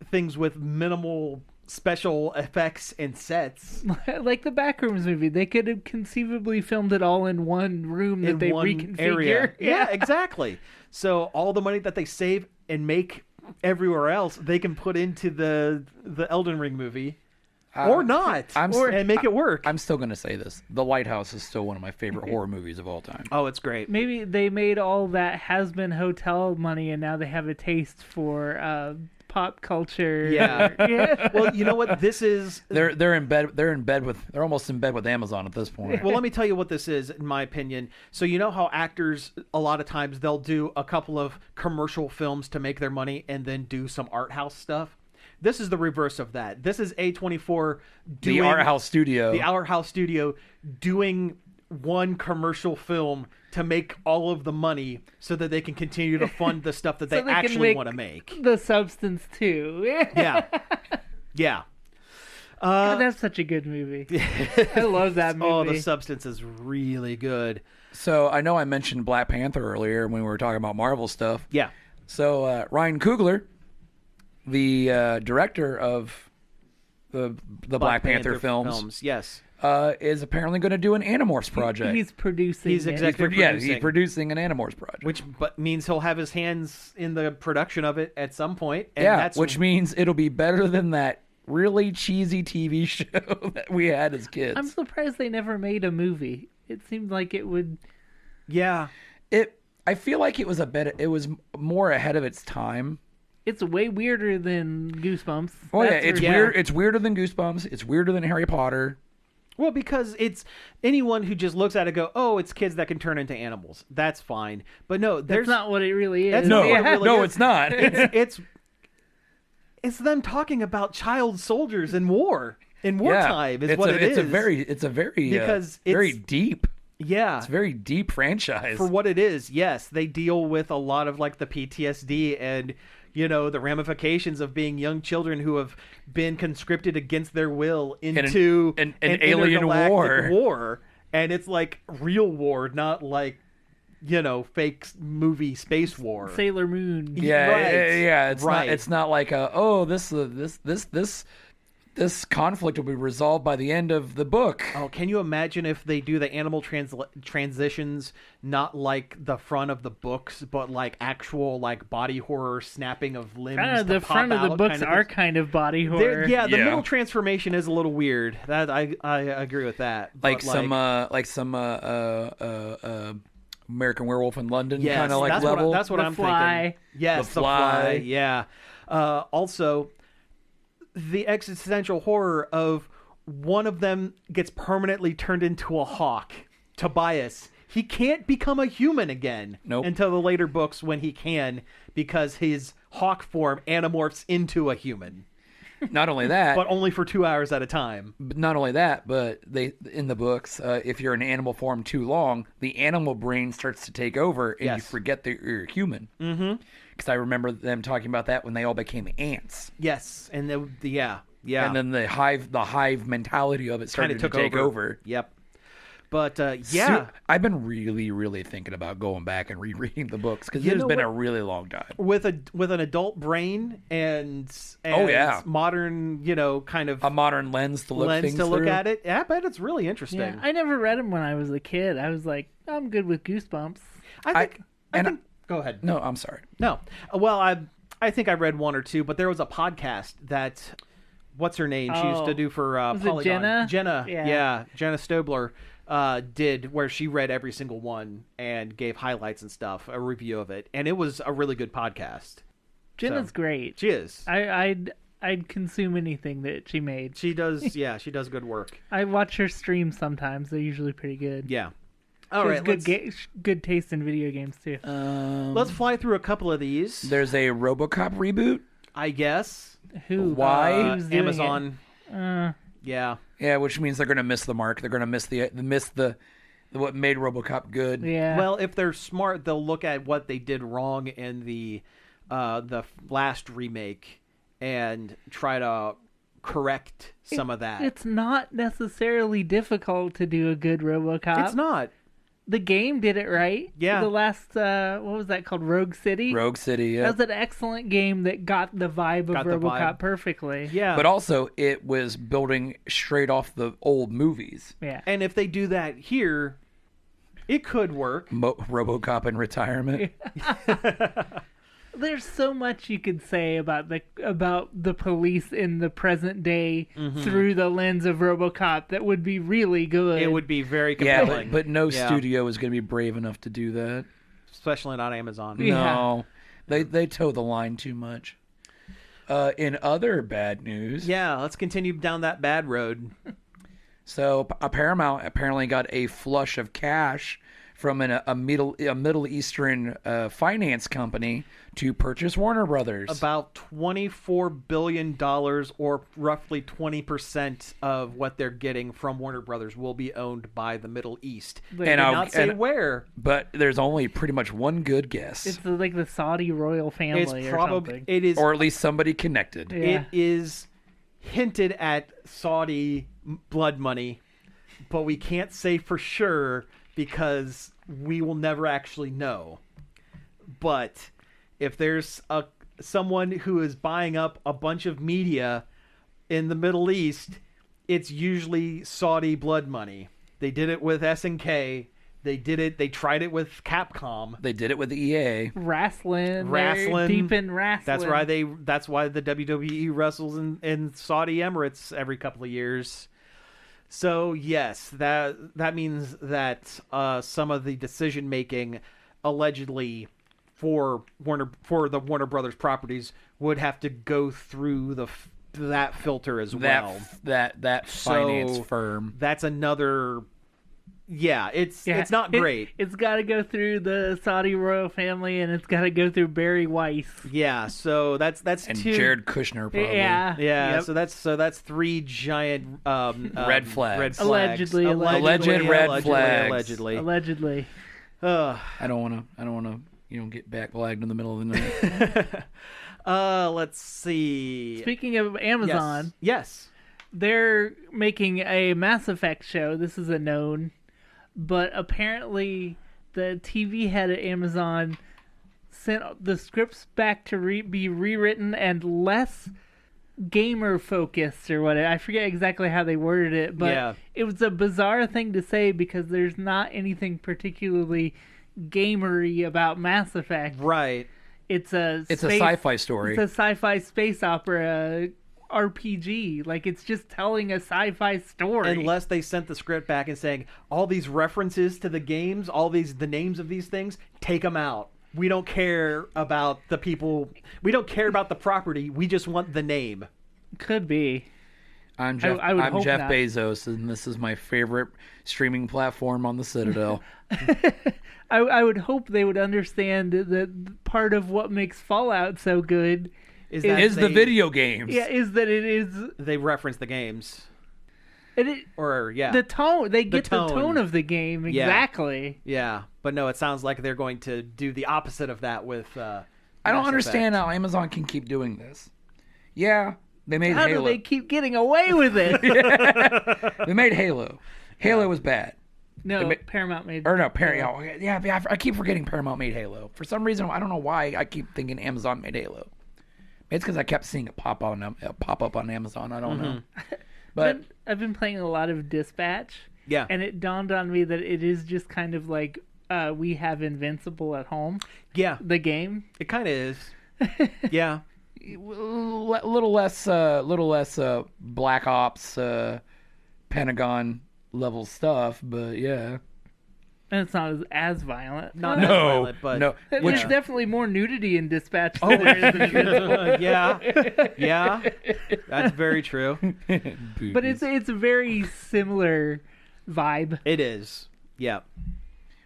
things with minimal special effects and sets. Like the Backrooms movie, they could have conceivably filmed it all in one room that In they one reconfigure. area. Yeah, exactly. So all the money that they save and make everywhere else, they can put into the Elden Ring movie, or not, and make it work. I'm still going to say this. The Lighthouse is still one of my favorite horror movies of all time. Oh, it's great. Maybe they made all that has-been hotel money, and now they have a taste for pop culture. Yeah. Well, you know what this is? They're almost in bed with Amazon at this point. Well, let me tell you what this is, in my opinion. So you know how actors, a lot of times, they'll do a couple of commercial films to make their money and then do some art house stuff? This is the reverse of that. This is A24 doing... The art house studio. The art house studio doing one commercial film to make all of the money so that they can continue to fund the stuff that they actually want to make. The substance, too. Yeah. Yeah. God, that's such a good movie. I love that movie. Oh, The Substance is really good. So I know I mentioned Black Panther earlier when we were talking about Marvel stuff. Yeah. So Ryan Coogler, the director of the Black Panther films, yes, is apparently going to do an Animorphs project. He's producing. He's it. executive producing. He's producing an Animorphs project. Which means he'll have his hands in the production of it at some point. And which means it'll be better than that really cheesy TV show that we had as kids. I'm surprised they never made a movie. It seemed like it would. Yeah. I feel like it was more ahead of its time. It's way weirder than Goosebumps. Oh yeah, That's it's for- weird. It's weirder than Goosebumps. It's weirder than Harry Potter. Well, because it's anyone who just looks at it and go, oh, it's kids that can turn into animals. That's fine. But no, That's not what it really is. That's not what it really is. It's not. It's them talking about child soldiers in war. In wartime is what it is. It's a very Because very deep. Yeah. It's a very deep franchise. For what it is, yes, they deal with a lot of like the PTSD and the ramifications of being young children who have been conscripted against their will into an alien intergalactic war, and it's like real war, not like fake movie space war. Sailor Moon. Yeah, Right. yeah. It's Right. not. It's not like this conflict will be resolved by the end of the book. Oh, can you imagine if they do the animal transitions not like the front of the books, but like actual like body horror snapping of limbs? I don't know, to the pop front of the out books kind are thing? kind of body horror. Yeah, the Yeah. middle transformation is a little weird. That I agree with that. Like But, some American Werewolf in London yes, kind of like that's level. That's what The I'm Fly. thinking. Yes, The Fly. Yeah. Also, the existential horror of one of them gets permanently turned into a hawk. Tobias. He can't become a human again Nope. until the later books when he can, because his hawk form anamorphs into a human, Not only that, but only for 2 hours at a time. but they in the books, if you're in animal form too long, the animal brain starts to take over, and you Yes. forget that you're human. Mm-hmm. Because I remember them talking about that when they all became ants, Yes, and yeah. and then the hive mentality of it Kind started of to took take over. Yep. But yeah, I've been really, really thinking about going back and rereading the books because You it's know been what? a really long time. with an adult brain and Oh, yeah. modern kind of A modern lens to look lens things to look through. at it. Yeah, I bet it's really interesting. Yeah, I never read them when I was a kid. I was like, I'm good with Goosebumps. I think. and Go ahead. No, I'm sorry. No. Well, I think I read one or two, but there was a podcast that what's her name? She used to do for Was it Polygon. Jenna? Jenna. Yeah. Yeah. Jenna Stobler did where she read every single one and gave highlights and stuff, a review of it, and it was a really good podcast. Jenna's So, great. She is. I'd consume anything that she made. She does. Yeah, she does good work. I watch her streams sometimes. They're usually pretty good. Yeah. She All has right. good taste in video games too. Let's fly through a couple of these. There's a RoboCop reboot. I guess. Who? Why? Who's doing Amazon. it? Yeah. Yeah, which means they're going to miss the mark. They're going to miss the what made RoboCop good. Yeah. Well, if they're smart, they'll look at what they did wrong in the last remake and try to correct some of that. It's not necessarily difficult to do a good RoboCop. It's not. The game did it right. Yeah. The last, what was that called? Rogue City? Rogue City, yeah. That was an excellent game that got the vibe Got of the RoboCop vibe. perfectly. Yeah. But also, it was building straight off the old movies. Yeah. And if they do that here, it could work. RoboCop in retirement. There's so much you could say about the police in the present day through the lens of RoboCop that would be really good. It would be very Yeah, compelling. but no Yeah. studio is going to be brave enough to do that. Especially not Amazon. Yeah. No, they toe the line too much. In other bad news, Yeah, let's continue down that bad road. so Paramount apparently got a flush of cash from a Middle Eastern finance company to purchase Warner Brothers. About $24 billion, or roughly 20% of what they're getting from Warner Brothers, will be owned by the Middle East. They And did I'll- not say and- where. But there's only pretty much one good guess, It's like the Saudi royal family It's or probably something. it is or at least somebody connected. Yeah. it is hinted at Saudi blood money, but we can't say for sure because we will never actually know. But if there's someone who is buying up a bunch of media in the Middle East, it's usually Saudi blood money. They did it with SNK. They tried it with Capcom. They did it with EA. Wrestling. Wrestling. They're deep in wrestling. That's why the WWE wrestles in Saudi Emirates every couple of years. So yes, that means that some of the decision making allegedly for the Warner Brothers properties would have to go through that filter as well. That finance So firm. That's another Yeah, it's not great. It's got to go through the Saudi royal family, and it's got to go through Barry Weiss. Yeah, so that's and two. Jared Kushner probably. Yeah, Yeah, yep. so that's three giant red flags. Red flags. Allegedly. Alleged red flags. Allegedly. Allegedly. I don't want to get back flagged in the middle of the night. Let's see. Speaking of Amazon, Yes. they're making a Mass Effect show. This is a known, but apparently the TV head at Amazon sent the scripts back to be rewritten and less gamer focused or whatever. I forget exactly how they worded it, but it was a bizarre thing to say because there's not anything particularly gamery about Mass Effect. Right. It's a sci-fi story. It's a sci-fi space opera RPG. Like, it's just telling a sci-fi story. Unless they sent the script back and saying all these references to the games, the names of these things, take them out. We don't care about the people. We don't care about the property. We just want the name. Could be. I'm Jeff Bezos, and this is my favorite streaming platform on the Citadel. I would hope they would understand that part of what makes Fallout so good is the video games. Yeah, is that it is. They reference the games. The tone. They get the tone of the game exactly. Yeah, but no, it sounds like they're going to do the opposite of that with. I don't understand how Amazon can keep doing this. Yeah, they made Halo. How do they keep getting away with it? They made Halo. Halo was bad. No, Paramount made. Or no, Paramount. Yeah, I keep forgetting Paramount made Halo. For some reason, I don't know why I keep thinking Amazon made Halo. It's because I kept seeing it pop up on Amazon. I don't know. But I've been playing a lot of Dispatch. Yeah. And it dawned on me that it is just kind of like we have Invincible at home. Yeah. The game. It kind of is. Yeah. Little less Black Ops, Pentagon level stuff, but yeah. And it's not as violent. Not as violent, but no. There's definitely more nudity in Dispatch than there is in Invincible. Yeah, that's very true. But it's a very similar vibe. It is. Yeah.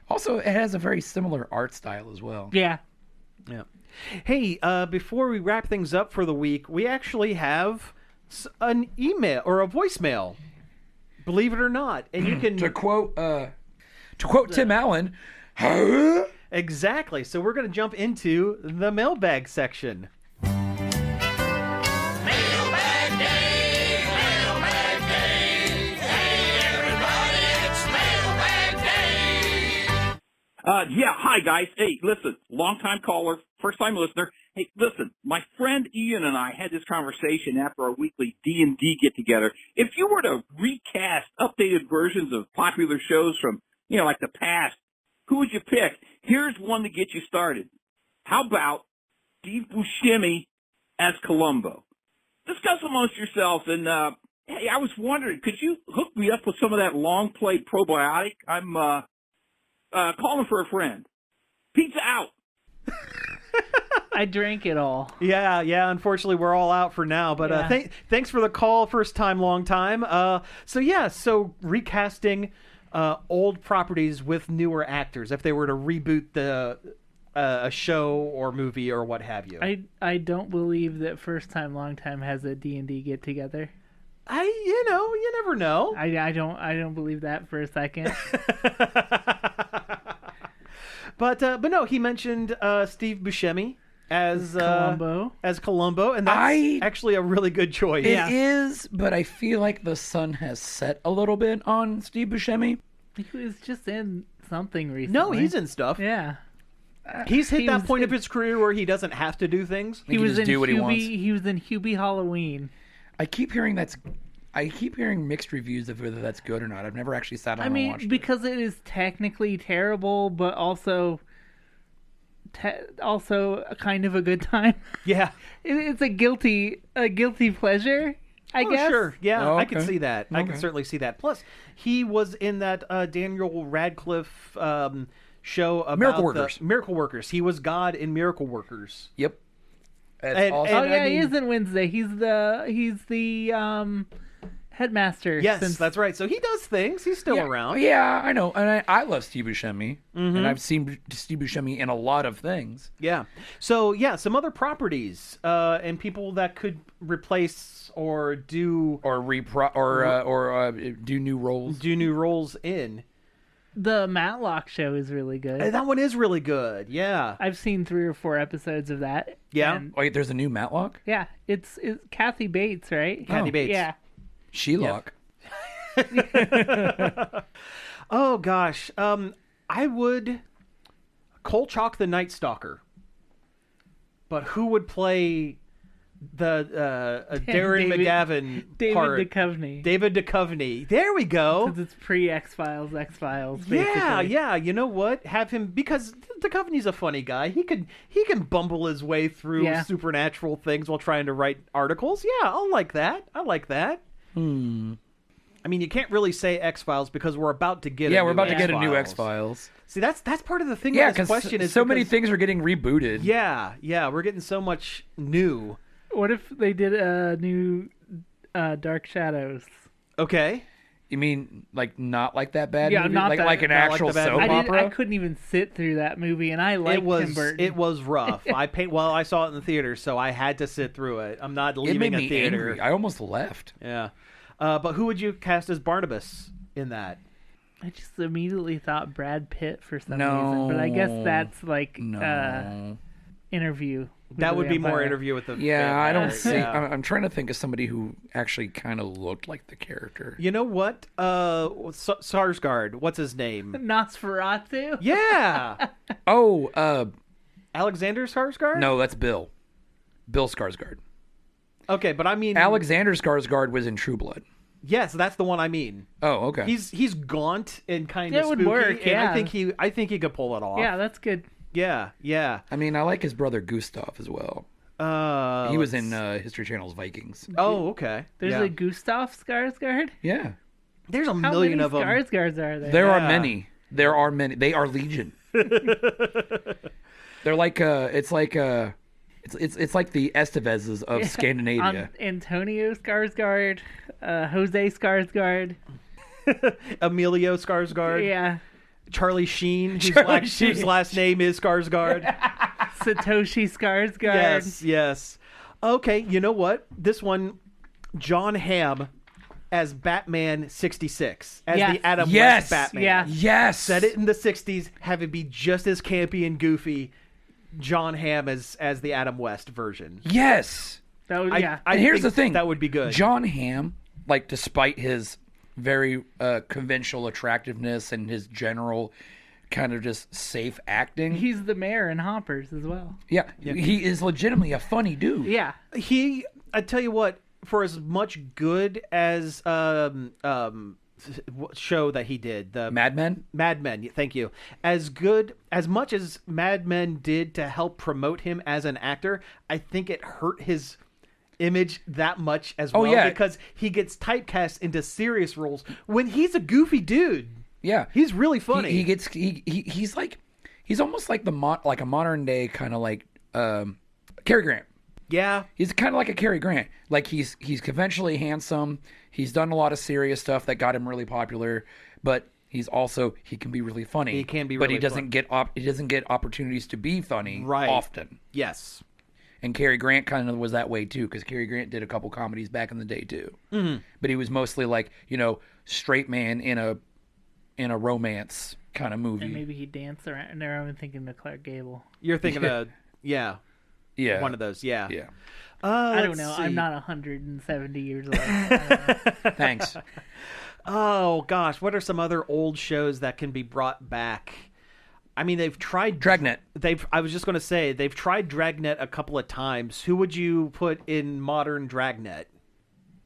Also, it has a very similar art style as well. Yeah. Yeah. Hey, before we wrap things up for the week, we actually have an email or a voicemail. Believe it or not, and you can to quote Tim Allen. Exactly. So we're going to jump into the mailbag section. Mailbag day, mailbag day. Hey everybody, it's mailbag day. Yeah, hi guys. Hey, listen, long-time caller, first-time listener. Hey, listen, my friend Ian and I had this conversation after our weekly D&D get-together. If you were to recast updated versions of popular shows from, like the past, who would you pick? Here's one to get you started. How about Steve Buscemi as Columbo? Discuss amongst yourselves, and, hey, I was wondering, could you hook me up with some of that long-play probiotic? I'm, calling for a friend. Pizza out. I drank it all. Yeah. Unfortunately, we're all out for now. But thanks for the call, first time, long time. So recasting old properties with newer actors, if they were to reboot a show or movie or what have you. I don't believe that first time, long time has a D&D get together. You never know. I don't believe that for a second. But no, he mentioned Steve Buscemi as Columbo, and that's actually a really good choice. It is, but I feel like the sun has set a little bit on Steve Buscemi. He was just in something recently. No, he's in stuff. Yeah. He's hit that point of his career where he doesn't have to do things. He was in do what he wants. He was in Hubie Halloween. I keep hearing mixed reviews of whether that's good or not. I've never actually sat down and watched it. Because it is technically terrible, but also kind of a good time. Yeah. It's a guilty pleasure, I guess. Sure. Yeah, Oh, okay. I can see that. I can certainly see that. Plus, he was in that Daniel Radcliffe show about Miracle Workers. He was God in Miracle Workers. Yep. And he is in Wednesday. He's the headmaster. Yes, since that's right. So he does things. He's still around. Yeah, I know. And I love Steve Buscemi. And I've seen Steve Buscemi in a lot of things. Yeah. So yeah, some other properties and people that could replace or do Do new roles. do new roles in. The Matlock show is really good. That one is really good. Yeah. I've seen 3 or 4 episodes of that. Yeah? and- Wait, there's a new Matlock? yeah. It's Kathy Bates, right? Kathy Bates. Yeah. Shelock. Oh gosh. I would Kolchak the Night Stalker. But who would play the Darren David- McGavin David part? Duchovny. David Duchovny. There we go. Because it's pre-X-Files, X-Files, basically. Yeah. You know what? Have him, because Duchovny's a funny guy. He can bumble his way through Yeah. supernatural things while trying to write articles. Yeah, I like that. I mean, you can't really say X-Files because we're about to get We're about to get a new X-Files. X-Files. See, that's part of the thing Yeah, with this because question is so many because- things are getting rebooted. Yeah, we're getting so much new. What if they did a new Dark Shadows? Okay. You mean like not like that bad Yeah, movie? not like that- like an not like actual the bad soap movie. opera? I couldn't even sit through that movie, and I liked Tim Burton. It was rough. I saw it in the theater, so I had to sit through it. I'm not It leaving made a me theater. angry. I almost left. Yeah. But who would you cast as Barnabas in that? I just immediately thought Brad Pitt for some No. reason, but I guess that's like No. Interview. with That the would be more Vampire. Interview with the Yeah, I don't Vampire. see. Yeah. I'm trying to think of somebody who actually kind of looked like the character. You know what? Sarsgaard. What's his name? Nosferatu. Yeah. Oh, Alexander Sarsgaard? no, that's Bill. Bill Skarsgård. Okay, but I mean Alexander Skarsgård was in True Blood. Yes, that's the one I mean. Oh, okay. He's gaunt and kind It of would spooky, work, and yeah. I think he could pull it off. Yeah, that's good. Yeah. I mean, I like his brother Gustav as well. He was in History Channel's Vikings. Oh, okay. There's yeah. a Gustav Skarsgård. Yeah, There's a How million many of them. Skarsgårds are there? there are Yeah. many. There are many. They are legion. They're like it's like the Estevezes of Scandinavia. Antonio Skarsgård, Jose Skarsgård. Emilio Skarsgård. Yeah, Charlie Sheen, Charlie whose Sheen. last name is Skarsgård. Satoshi Skarsgård. Yes. Okay, you know what? This one, John Hamm as Batman 66, as Yes. the Adam Yes. West Batman. Yeah. Yes. Set it in the 60s, have it be just as campy and goofy. John Hamm as the Adam West version. Yes. That would, I yeah. And here's think the thing. that would be good. John Hamm, like, despite his very conventional attractiveness and his general kind of just safe acting, He's the mayor in Hoppers as well. yeah, he is legitimately a funny dude. Yeah. I tell you what, for as much good as show that he did, the Mad Men? Mad Men, thank you. As much as Mad Men did to help promote him as an actor, I think it hurt his image that much as well, yeah. because he gets typecast into serious roles when he's a goofy dude. Yeah. He's really funny. He's like, he's almost like like a modern day kind of like Cary Grant. Yeah. He's kind of like a Cary Grant. Like he's conventionally handsome. He's done a lot of serious stuff that got him really popular, but he can be really funny. He can be but really he doesn't get opportunities to be funny Right. often. Yes. And Cary Grant kind of was that way too, because Cary Grant did a couple comedies back in the day too. Mm-hmm. But he was mostly like, straight man in a romance kind of movie. And maybe he danced around. And I'm thinking of Clark Gable. You're thinking of yeah, one of those. Yeah. yeah. I don't Let's know. see. I'm not 170 years old. I don't know. Thanks. Oh gosh, what are some other old shows that can be brought back? I mean, they've tried Dragnet. I was just going to say they've tried Dragnet a couple of times. Who would you put in modern Dragnet?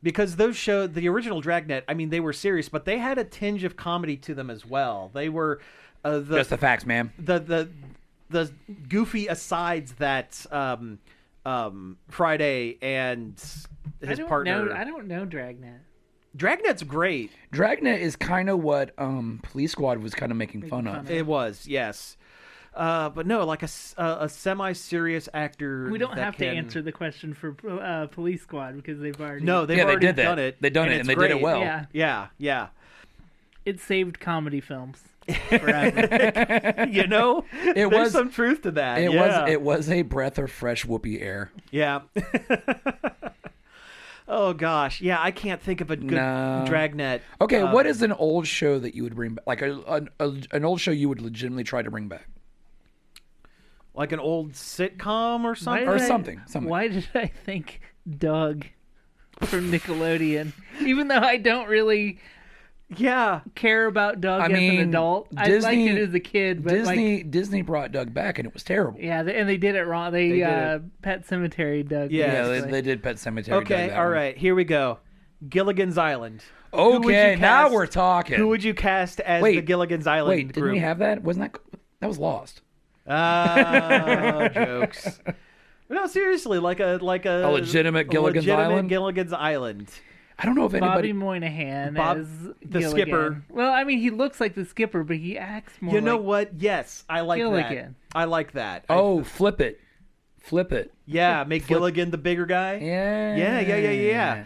Because the original Dragnet, I mean, they were serious, but they had a tinge of comedy to them as well. They were Just the facts, ma'am. the goofy asides that Friday and his partner. I don't know Dragnet. Dragnet's great. Dragnet is kind of what Police Squad was kind of making fun of. It was, yes. But no, like a semi-serious actor. We don't that have to can- answer the question for Police Squad because they've already. No, they've Yeah, they already did that. done it. They done it, it's and they did it great. well. Yeah, Yeah, yeah. it saved comedy films forever. You know, there's was- some truth to that. It was a breath of fresh whoopee air. Yeah. Oh gosh, yeah. I can't think of a good No. Dragnet. Okay, what is an old show that you would bring back? Like an old show you would legitimately try to bring back? Like an old sitcom or Why something? did Or I- something. Why did I think Doug from Nickelodeon? Even though I don't really Yeah. care about Doug I as mean, an adult, I Disney- liked it as a kid. But Disney brought Doug back, and it was terrible. yeah, and they did it wrong. They did it. Pet Cemetery Doug. Yeah, Yeah, basically. they did Pet Cemetery. Okay, Doug, all right. Here we go. Gilligan's Island. Who would Okay, you now cast- we're talking. Who would you cast as Wait, the Gilligan's Island Wait, didn't group? we have that? Wasn't that was Lost? Oh, jokes. No, seriously, like a legitimate Gilligan's Island? Gilligan's Island. I don't know if Bobby anybody. Moynihan Bob- as the Gilligan. skipper. Well, I mean, he looks like the skipper, but he acts more. You know like what? Yes, I like that. Gilligan. I like that. Oh, flip it. Yeah, make Gilligan the bigger guy. Yeah. Yeah.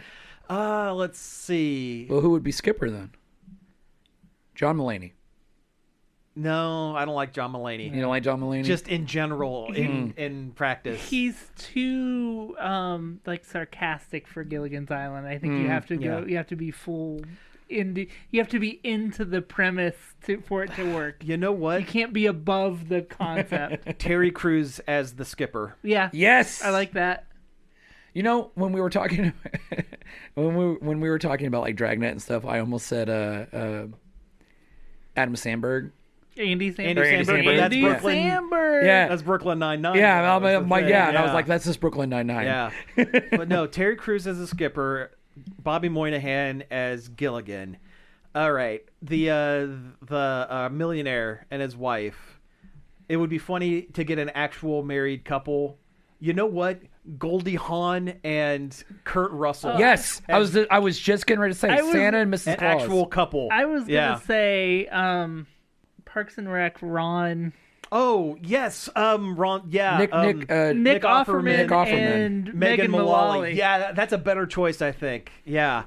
Let's see. Well, who would be Skipper then? John Mulaney. No, I don't like John Mulaney. You don't like John Mulaney? Just in general, in practice. He's too like sarcastic for Gilligan's Island. I think you have to go. yeah. You have to be full into. You have to be into the premise for it to work. You know what? You can't be above the concept. Terry Crews as the skipper. Yeah. yes. I like that. You know, when we were talking, when we were talking about like Dragnet and stuff, I almost said Adam Sandberg. Andy Samberg. Andy Samberg, but that's Andy Brooklyn. Samberg. Yeah. That's Brooklyn Nine-Nine. Yeah, That was the thing. and I was like, that's just Brooklyn Nine-Nine. Yeah. But no, Terry Crews as a skipper, Bobby Moynihan as Gilligan. All right. The millionaire and his wife. It would be funny to get an actual married couple. You know what? Goldie Hawn and Kurt Russell. Yes, I was just getting ready to say I was- Santa and Mrs. An Claus. actual couple. I was gonna Yeah. say Parks and Rec. Ron. Oh, yes. Ron. Yeah. Nick Nick Offerman, Nick Offerman. and Megan Megan Mullally. Mullally. Yeah, that's a better choice, I think. Yeah.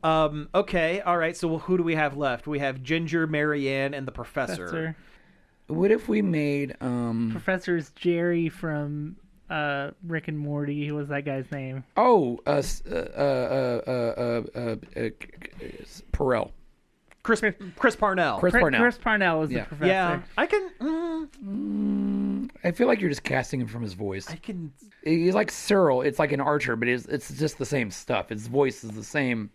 Okay. All right. So who do we have left? We have Ginger, Marianne, and the Professor. What if we made Professor is Jerry from Rick and Morty. Who was that guy's name? Perel. Chris Parnell. Chris Parnell. Chris Parnell is Yeah. the professor. Yeah. I can. I feel like you're just casting him from his voice. I can. He's like Cyril. It's like an Archer, but it's just the same stuff. His voice is the same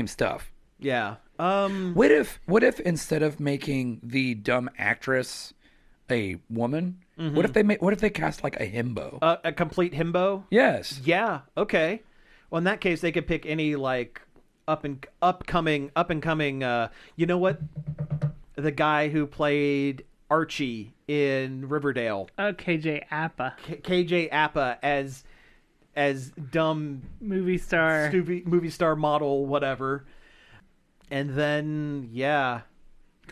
stuff. Yeah. What if instead of making the dumb actress a woman, what if they cast like a himbo? A complete himbo. Yes. Yeah. Okay. Well, in that case, they could pick any like up and coming. You know what? The guy who played Archie in Riverdale, KJ Appa, KJ Appa as dumb movie star. stupid movie star model, whatever. And then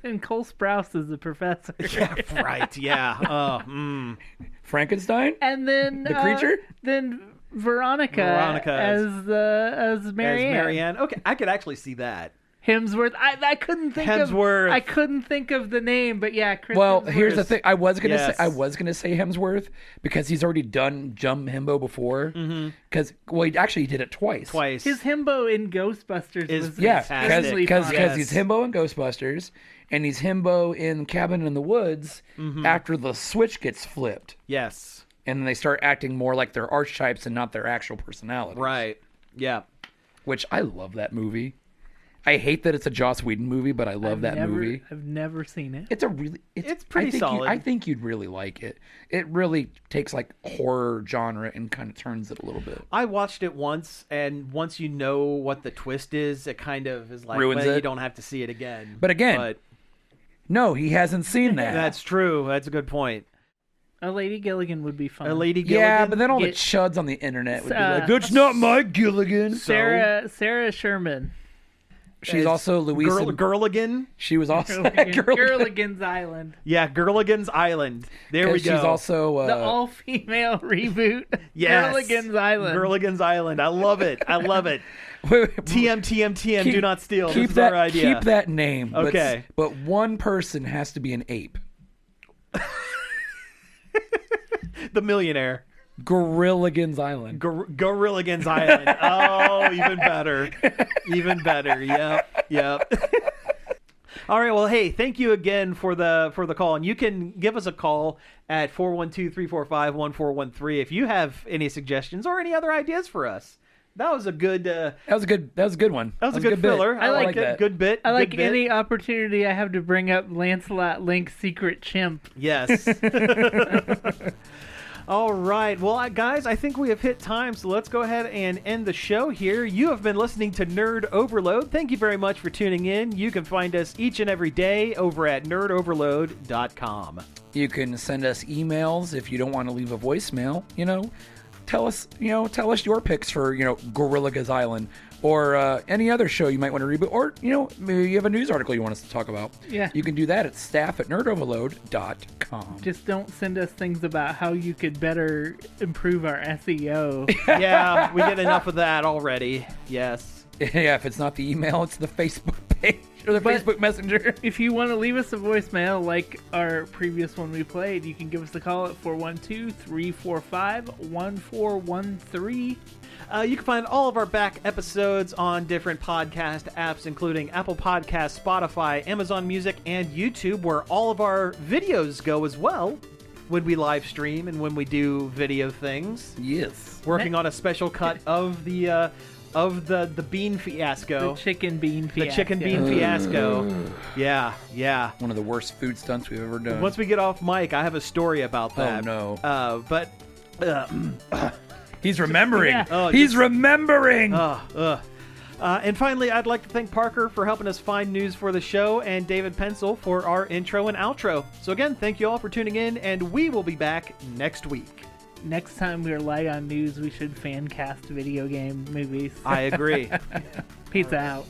And Cole Sprouse is the professor. yeah, right, yeah. Frankenstein. And then The creature? Then Veronica as Marianne. Marianne. Okay, I could actually see that. Hemsworth. I couldn't think Hemsworth. of. I couldn't think of the name, but yeah, Chris. Well, Hemsworth. here's the thing. I was Yes. gonna say Hemsworth because he's already done himbo before. Because he actually did it twice. Twice. His himbo in Ghostbusters Is- was Yeah, Fantastic. because Yes. he's himbo in Ghostbusters, and he's himbo in Cabin in the Woods after the switch gets flipped, Yes. and they start acting more like their archetypes and not their actual personality. Right. Yeah. Which I love that movie. I hate that it's a Joss Whedon movie, but I love that movie. I've never seen it. It's a really, It's pretty solid. I think you'd really like it. It really takes like horror genre and kind of turns it a little bit. I watched it once, and once you know what the twist is, it kind of is like, Ruins well, it. you don't have to see it again. But again, no, he hasn't seen that. That's true. That's a good point. A Lady Gilligan would be fun. A Lady Gilligan. yeah, but then all the Get- chuds on the internet would be Uh, like, "That's not my Gilligan." Sarah Sherman. She's also Louise. Girl-ligan. She was also Girl-ligan's Island. Yeah, Girl-ligan's Island. There we go. She's also The all-female reboot. Yes. Girl-ligan's Island. Girl-ligan's Island. I love it. I love it. TM. Do not steal. Keep this is that. our idea. Keep that name. Okay. But one person has to be an ape. The millionaire. Girl-ligan's Island. Girl-ligan's Island. Oh, even better. Even better. Yep. All right. Well, hey, thank you again for the call, and you can give us a call at 412-345-1413 if you have any suggestions or any other ideas for us. That was a good. That was a good one. That was a good filler. Bit. I like it. That. Good bit. I like good bit. any opportunity I have to bring up Lancelot Link's secret chimp. Yes. All right. Well, guys, I think we have hit time, so let's go ahead and end the show here. You have been listening to Nerd Overload. Thank you very much for tuning in. You can find us each and every day over at nerdoverload.com. You can send us emails if you don't want to leave a voicemail. Tell us your picks for Girl-ligan's Island or any other show you might want to reboot, or maybe you have a news article you want us to talk about. Yeah, you can do that at staff@nerdoverload.com. Just don't send us things about how you could better improve our SEO. Yeah, we get enough of that already. Yes. Yeah, if it's not the email, it's the Facebook page or the Facebook Messenger. If you want to leave us a voicemail like our previous one we played, you can give us a call at 412-345-1413. You can find all of our back episodes on different podcast apps, including Apple Podcasts, Spotify, Amazon Music, and YouTube, where all of our videos go as well when we live stream and when we do video things. Yes. Working on a special cut of the bean fiasco. The chicken bean fiasco. The chicken bean fiasco. Yeah. One of the worst food stunts we've ever done. Once we get off mic, I have a story about that. Oh, no. But... He's remembering. Yeah. Oh, He's remembering. And finally, I'd like to thank Parker for helping us find news for the show, and David Pencil for our intro and outro. So again, thank you all for tuning in, and we will be back next week. Next time we're light on news, we should fan cast video game movies. I agree. Pizza out.